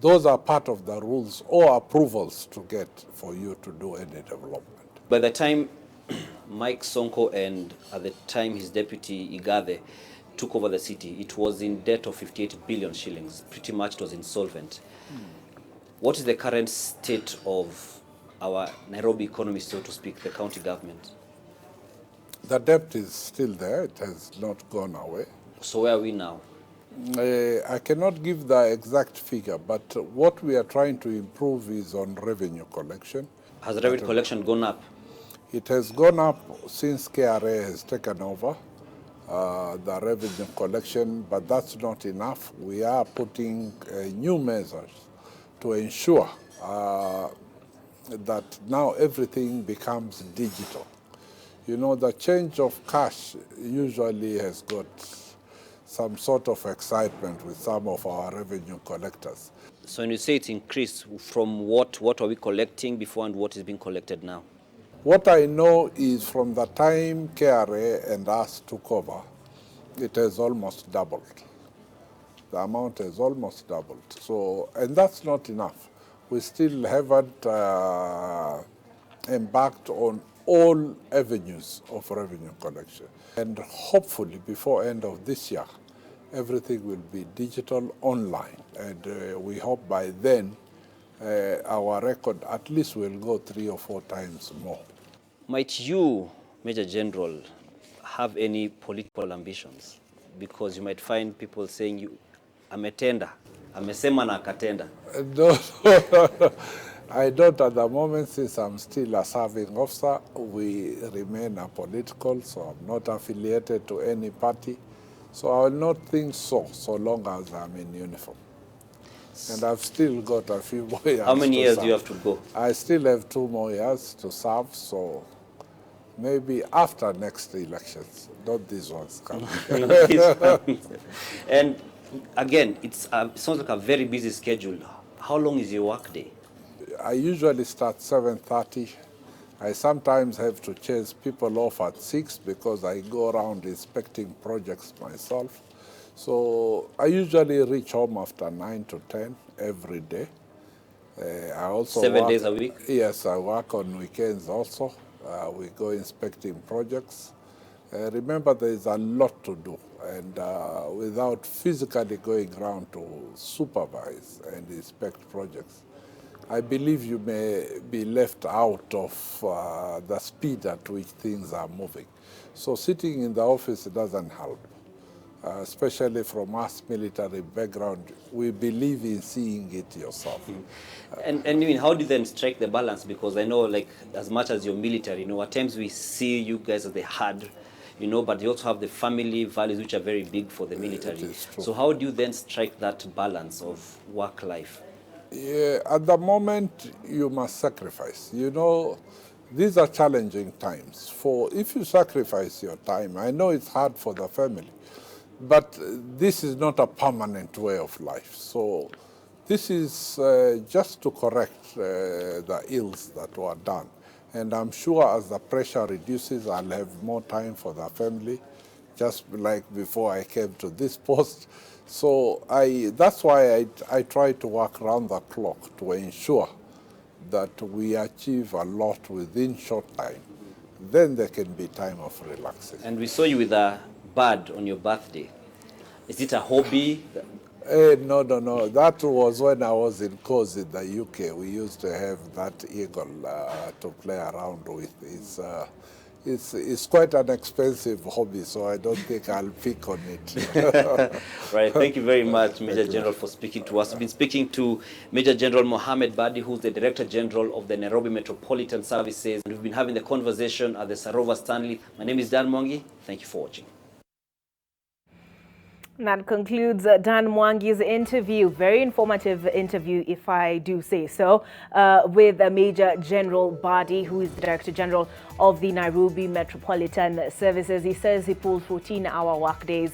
those are part of the rules or approvals to get for you to do any development. By the time Mike Sonko and at the time his deputy Igathe took over the city, it was in debt of 58 billion shillings. Pretty much it was insolvent. What is the current state of our Nairobi economy, so to speak, the county government? The debt is still there. It has not gone away. So where are we now? I cannot give the exact figure, but what we are trying to improve is on revenue collection. Has revenue collection gone up? It has gone up since KRA has taken over the revenue collection, but that's not enough. We are putting new measures to ensure that now everything becomes digital. You know, the change of cash usually has got some sort of excitement with some of our revenue collectors. So when you say it's increased, from what are we collecting before and what is being collected now? What I know is from the time KRA and us took over, it has almost doubled. The amount has almost doubled. So, and that's not enough. We still haven't embarked on all avenues of revenue collection. And hopefully before end of this year, everything will be digital online. And we hope by then our record at least will go 3 or 4 times more. Might you, Major General, have any political ambitions? Because you might find people saying, ametenda, amesema na akatenda. No, I don't at the moment, since I'm still a serving officer. We remain apolitical, so I'm not affiliated to any party. So I will not think so long as I'm in uniform. And I've still got a few more years. How many years do you have to go? I still have 2 more years to serve, so maybe after next elections, not these ones coming. And again, it sounds like a very busy schedule. How long is your work day? I usually start 7:30. I sometimes have to chase people off at 6 because I go around inspecting projects myself. So I usually reach home after 9 to 10 every day. I also 7 days a week? Yes, I work on weekends also. We go inspecting projects. Remember, there is a lot to do, and without physically going around to supervise and inspect projects, I believe you may be left out of the speed at which things are moving. So sitting in the office doesn't help, especially from us military background. We believe in seeing it yourself. And I mean, how do you then strike the balance? Because I know, like, as much as you're military, you know, at times we see you guys as the hard, you know, but you also have the family values which are very big for the military. So how do you then strike that balance of work life? Yeah, at the moment, you must sacrifice. You know, these are challenging times. If you sacrifice your time, I know it's hard for the family, but this is not a permanent way of life. So this is just to correct the ills that were done. And I'm sure as the pressure reduces, I'll have more time for the family, just like before I came to this post. So that's why I try to work around the clock to ensure that we achieve a lot within short time then there can be time of relaxing. And we saw you with a bird on your birthday. Is it a hobby? No. That was when I was in course in the UK. We used to have that eagle to play around with. It's quite an expensive hobby, so I don't think I'll pick on it. Right. Thank you very much, Major General, for speaking to us. We've been speaking to Major General Mohammed Badi, who's the Director General of the Nairobi Metropolitan Services. We've been having the conversation at the Sarova Stanley. My name is Dan Mwangi. Thank you for watching. That concludes Dan Mwangi's interview, very informative interview, if I do say so, with Major General Badi, who is the Director General of the Nairobi Metropolitan Services. He says he pulled 14-hour workdays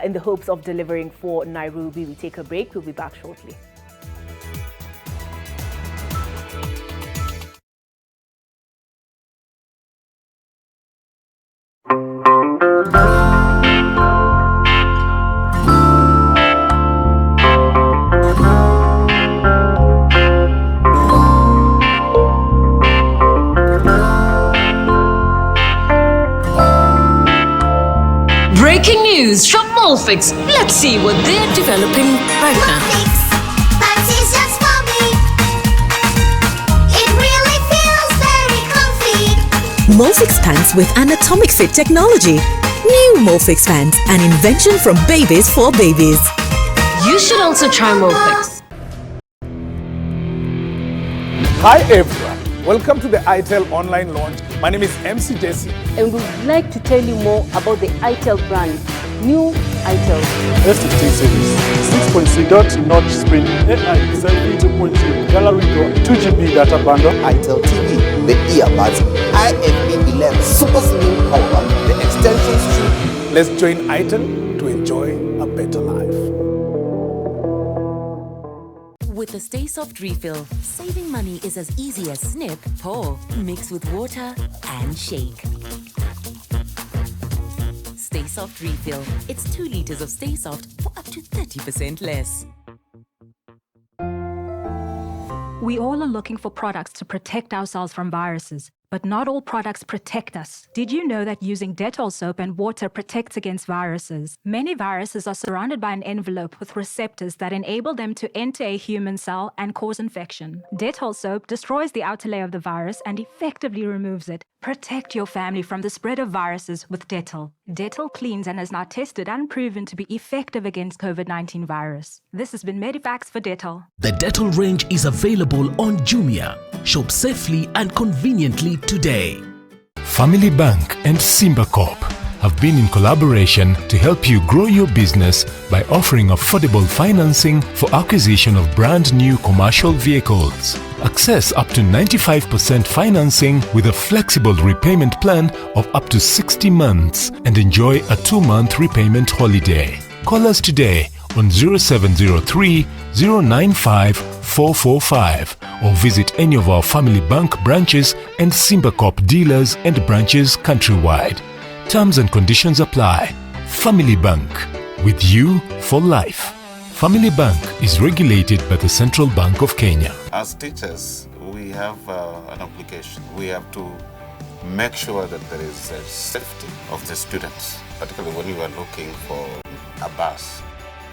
in the hopes of delivering for Nairobi. We take a break. We'll be back shortly. Breaking news from Molfix. Let's see what they're developing right now. Pants is just for me. It really feels very comfy. Molfix pants with anatomic fit technology. New Molfix pants, an invention from babies for babies. You should also try Molfix. Hi everyone, welcome to the ITEL online launch. My name is MC Desi. And we would like to tell you more about the ITEL brand. New ITEL. STT series, 6.6 dot notch screen, AI selfie 2.0, gallery door, 2GB data bundle. ITEL TV, the earbuds, IFB 11 super slim power bank, the extension strip. Let's join ITEL to enjoy a better life. With the Stay Soft refill, saving money is as easy as snip, pour, mix with water, and shake. Stay Soft refill. It's 2 liters of Stay Soft for up to 30% less. We all are looking for products to protect ourselves from viruses, but not all products protect us. Did you know that using Dettol soap and water protects against viruses? Many viruses are surrounded by an envelope with receptors that enable them to enter a human cell and cause infection. Dettol soap destroys the outer layer of the virus and effectively removes it. Protect your family from the spread of viruses with Dettol. Dettol cleans and is now tested and proven to be effective against COVID-19 virus. This has been Medifax for Dettol. The Dettol range is available on Jumia. Shop safely and conveniently today. Family Bank and Simba Corp have been in collaboration to help you grow your business by offering affordable financing for acquisition of brand new commercial vehicles. Access up to 95% financing with a flexible repayment plan of up to 60 months and enjoy a 2-month repayment holiday. Call us today on 0703 095 445 or visit any of our Family Bank branches and Simba Corp dealers and branches countrywide. Terms and conditions apply. Family Bank, with you for life. Family Bank is regulated by the Central Bank of Kenya. As teachers, we have an obligation. We have to make sure that there is a safety of the students, particularly when you are looking for a bus.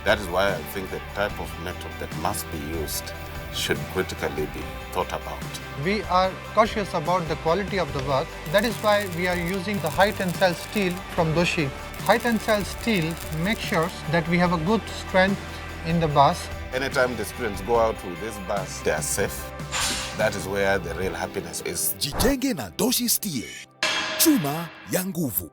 That is why I think the type of method that must be used should critically be thought about. We are cautious about the quality of the work. That is why we are using the high tensile steel from Doshi. High tensile steel makes sure that we have a good strength in the bus. Anytime the students go out with this bus, they are safe. That is where the real happiness is. Jijenge na Doshi Steel. Chuma ya nguvu.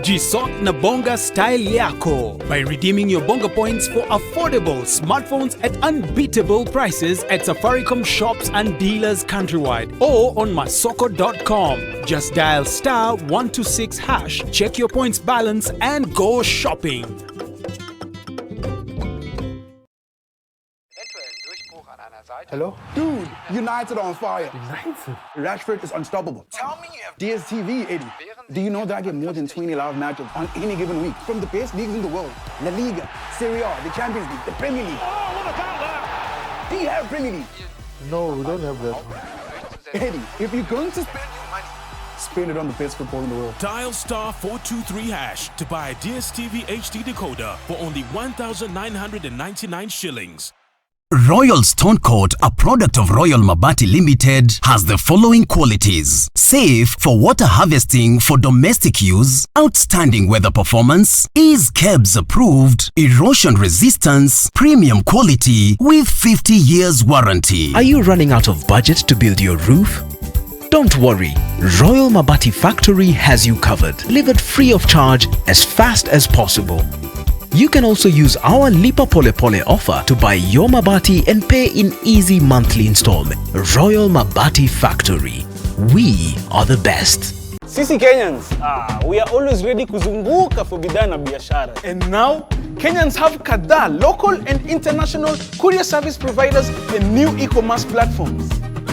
Jisot na bonga style yako by redeeming your bonga points for affordable smartphones at unbeatable prices at Safaricom shops and dealers countrywide or on masoko.com. Just dial *126#, check your points balance and go shopping. Hello? Dude, United on fire. United? Rashford is unstoppable. Tell me DSTV, Eddie. Do you know that I get more than 20 live matches on any given week from the best leagues in the world? La Liga, Serie A, the Champions League, the Premier League. Oh, what about that? Do you have Premier League? No, we don't have that. Eddie, if you're going to spend your money, painted on the best football in the world. Dial *423# to buy a DSTV HD decoder for only 1,999 shillings. Royal Stone Coat, a product of Royal Mabati Limited, has the following qualities: safe for water harvesting for domestic use, outstanding weather performance, is KEBS approved, erosion resistance, premium quality with 50 years warranty. Are you running out of budget to build your roof? Don't worry, Royal Mabati Factory has you covered, delivered free of charge as fast as possible. You can also use our Lipa Pole Pole offer to buy your mabati and pay in easy monthly installment. Royal Mabati Factory. We are the best. Sisi Kenyans, we are always ready kuzunguka for bidhaa na biashara. And now, Kenyans have kadhaa local and international courier service providers and new e-commerce platforms.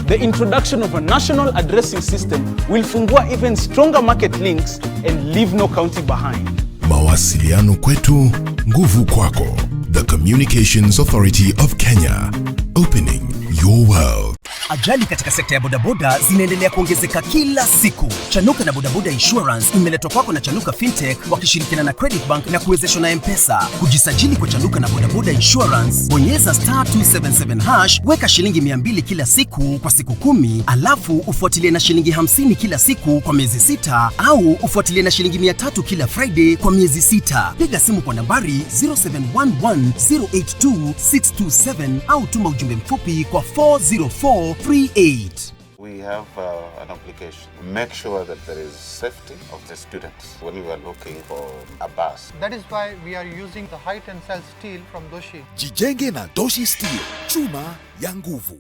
The introduction of a national addressing system will fungua even stronger market links and leave no county behind. Mawasiliano kwetu, nguvu kwako. The Communications Authority of Kenya. Opening your world. Ajali katika sekta ya bodaboda zinaendelea kuongezeka kila siku. Chanuka na Bodaboda Insurance imeletwa kwako na Chanuka Fintech wakishirikiana na Credit Bank na kuwezeshwa na M-Pesa. Kujisajili kwa Chanuka na Bodaboda Insurance, bonyeza *277#, weka shilingi 200 kila siku kwa siku 10, alafu ufuatilie na shilingi 50 kila siku kwa miezi 6, au ufuatilie na shilingi 300 kila Friday kwa miezi 6. Piga simu kwa nambari 0711082627 au tuma ujumbe mfupi kwa 40438. We have an application. Make sure that there is safety of the students when you are looking for a bus. That is why we are using the high tensile steel from Doshi. Jijenge na Doshi Steel, chuma ya nguvu.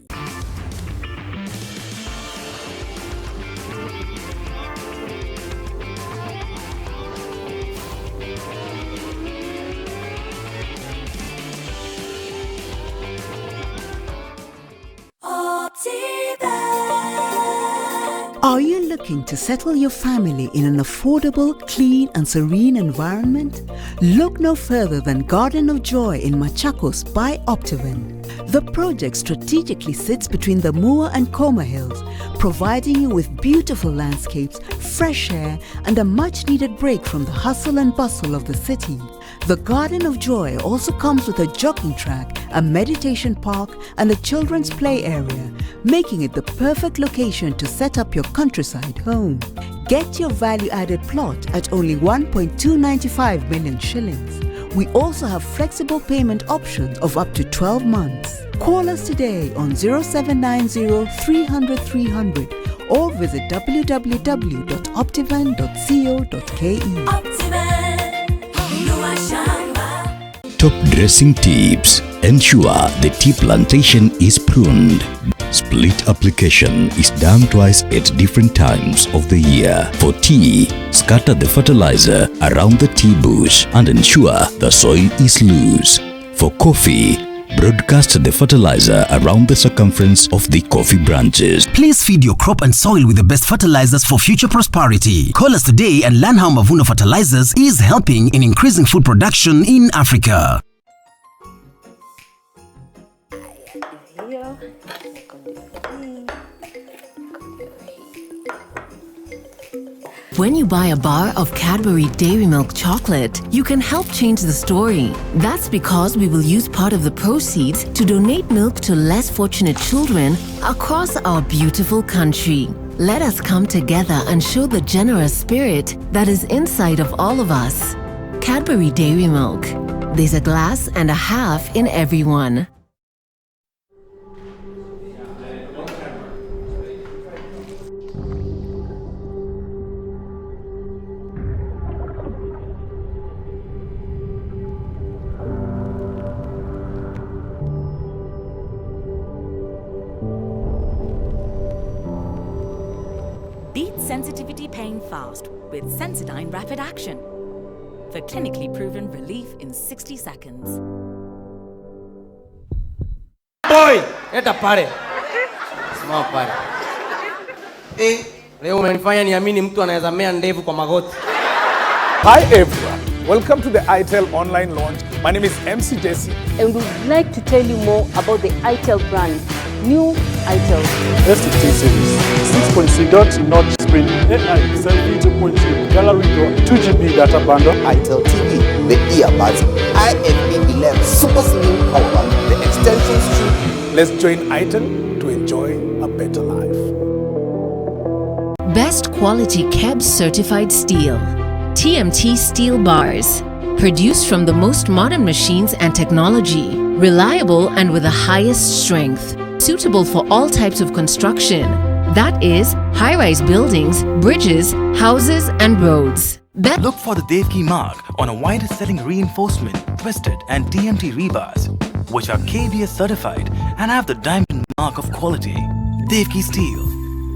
Are you looking to settle your family in an affordable, clean and serene environment? Look no further than Garden of Joy in Machakos by Optiven. The project strategically sits between the Mua and Koma Hills, providing you with beautiful landscapes, fresh air and a much-needed break from the hustle and bustle of the city. The Garden of Joy also comes with a jogging track, a meditation park and a children's play area, making it the perfect location to set up your countryside home. Get your value-added plot at only 1.295 million shillings. We also have flexible payment options of up to 12 months. Call us today on 0790 300 300 or visit www.optivan.co.ke. Top dressing tips. Ensure the tea plantation is pruned. Split application is done twice at different times of the year. For tea, scatter the fertilizer around the tea bush and ensure the soil is loose. For coffee, broadcast the fertilizer around the circumference of the coffee branches. Please feed your crop and soil with the best fertilizers for future prosperity. Call us today and learn how Mavuno Fertilizers is helping in increasing food production in Africa. When you buy a bar of Cadbury Dairy Milk chocolate, you can help change the story. That's because we will use part of the proceeds to donate milk to less fortunate children across our beautiful country. Let us come together and show the generous spirit that is inside of all of us. Cadbury Dairy Milk. There's a glass and a half in everyone. Beat sensitivity pain fast with Sensodyne Rapid Action for clinically proven relief in 60 seconds. Boy, leta pale. Simama pale. Leo umenifanya niamini mtu anaweza mea ndevu kwa magoti. Hi everyone, welcome to the ITEL online launch. My name is MC Jesse. And we would like to tell you more about the ITEL brand. New ITEL. STT series, 6.6 dot notch screen, AI selfie 2.0, gallery draw, 2GB data bundle. ITEL TV, the earbuds, IFB 11 super slim power bank, the extension strip. Let's join ITEL to enjoy a better life. Best quality KEBS certified steel. TMT steel bars. Produced from the most modern machines and technology. Reliable and with the highest strength. Suitable for all types of construction. That is, high-rise buildings, bridges, houses and roads. Look for the Devki mark on a wide-selling reinforcement, twisted and TMT rebars, which are KBS certified and have the diamond mark of quality. Devki Steel,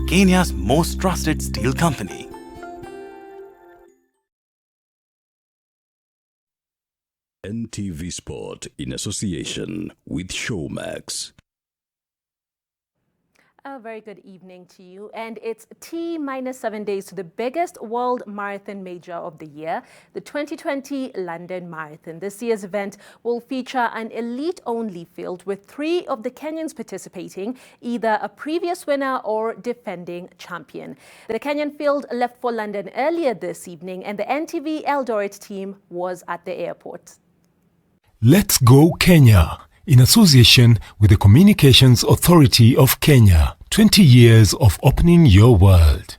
Kenya's most trusted steel company. NTV Sport in association with Showmax. A very good evening to you, and it's T-7 days to the biggest world marathon major of the year, the 2020 London Marathon. This year's event will feature an elite-only field with 3 of the Kenyans participating, either a previous winner or defending champion. The Kenyan field left for London earlier this evening, and the NTV Eldoret team was at the airport. Let's Go Kenya, in association with the Communications Authority of Kenya. 20 years of opening your world.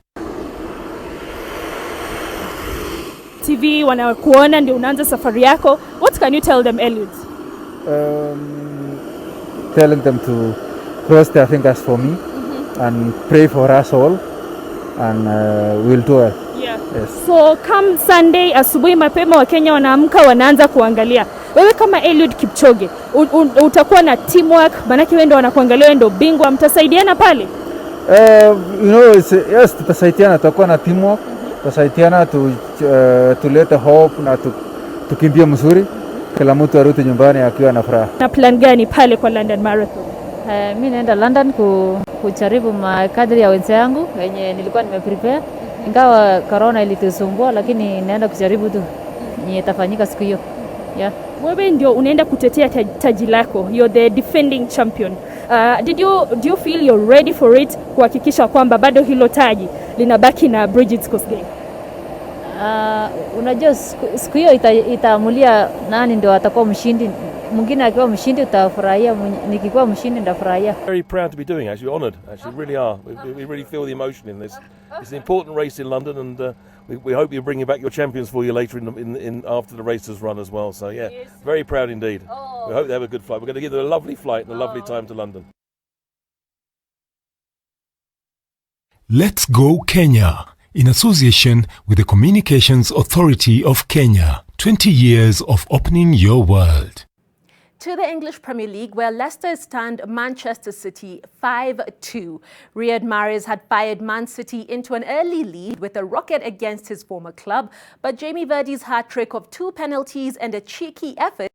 TV wanakuona ndio unaanza safari yako. What can you tell them, Eliud? Telling them to cross their fingers for me and pray for us all, and we'll do it. Yeah. Yes. So come Sunday asubuhi mapema wa Kenya wanaamka wanaanza kuangalia. Wewe kama Eliud Kipchoge utakuwa na teamwork, manake wewe ndio wanakuangalia, ndio bingwa, mtasaidiana pale? Yes, tutasaidiana, tutakuwa na teamwork, tutasaidiana tulete hope na tukimbie mzuri, kila mtu arudi nyumbani akiwa na furaha. Na plan gani pale kwa London Marathon? Mimi naenda London kujaribu makadri ya wenzangu wenye nilikuwa nimeprepare. Ingawa corona ilitusumbua, lakini naenda kujaribu tu yenye itafanyika siku hiyo. Yeah. Wewe ndio unaenda kutetea taji lako. You're the defending champion. Do you feel you're ready for it, kuhakikisha kwamba bado hilo taji linabaki na Bridget Kosgei? Unajua siku hiyo itaamulia nani ndio atakuwa mshindi. Mwingine akiwa mshindi utafurahia, nikikuwa mshindi ndafurahia. Very proud to be doing it, actually honored. Actually really are. We really feel the emotion in this. It's an important race in London, and we hope you're bringing back your champions for you later in after the race has run as well. So yeah, very proud indeed. We hope they have a good flight. We're going to give them a lovely flight and a lovely time to London. Let's Go Kenya, in association with the Communications Authority of Kenya. 20 years of opening your world. To the English Premier League, where Leicester stunned Manchester City 5-2. Riyad Mahrez had fired Man City into an early lead with a rocket against his former club, but Jamie Vardy's hat-trick of 2 penalties and a cheeky effort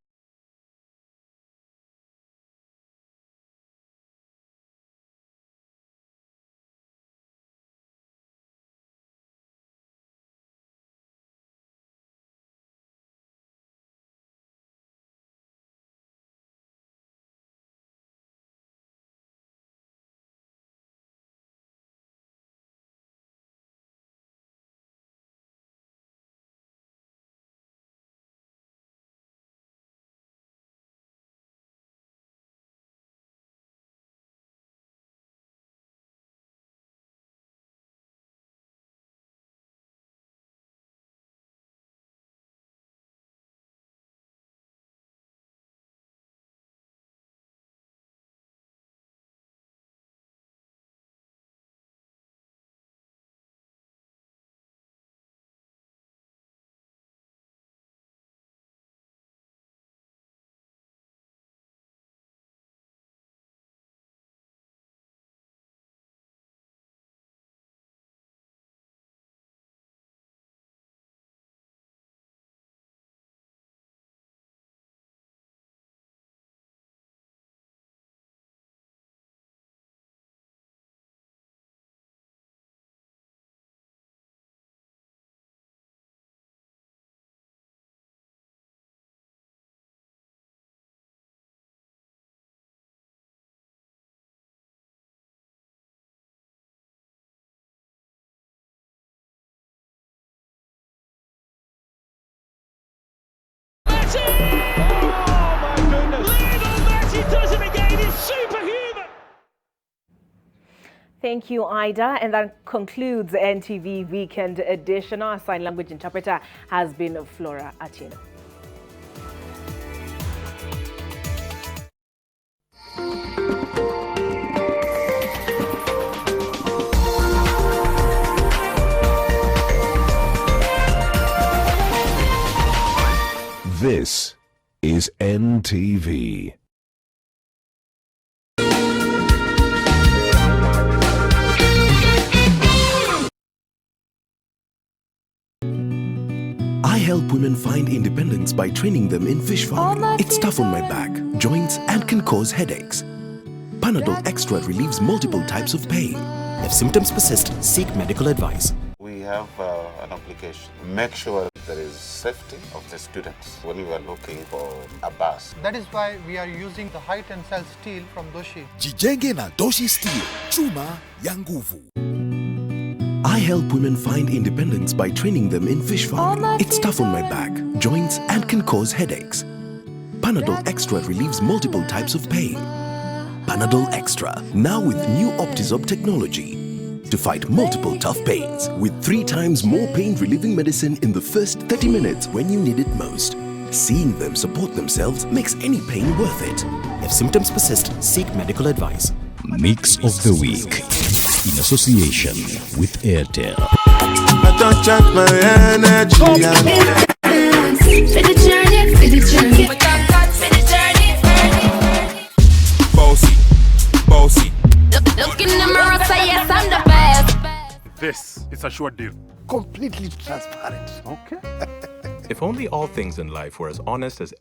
Thank you, Ida. And that concludes NTV Weekend Edition. Our sign language interpreter has been Flora Atieno. This is NTV. I help women find independence by training them in fish farming. It's tough on my back, joints, and can cause headaches. Panadol Extra relieves multiple types of pain. If symptoms persist, seek medical advice. We have an application. Make sure there is safety of the students when you are looking for a bus. That is why we are using the high tensile steel from Doshi. Jijenge na Doshi Steel, chuma ya nguvu. I help women find independence by training them in fish farming. It's tough on my back, joints, and can cause headaches. Panadol Extra relieves multiple types of pain. Panadol Extra, now with new Optizorb technology, to fight multiple tough pains with 3 times more pain-relieving medicine in the first 30 minutes when you need it most. Seeing them support themselves makes any pain worth it. If symptoms persist, seek medical advice. Mix of the Week in association with Airtel. I don't check my energy. For the journey. Bossy. Look in the mirror, say yes, I'm the best. This is a short deal. Completely transparent. Okay. If only all things in life were as honest as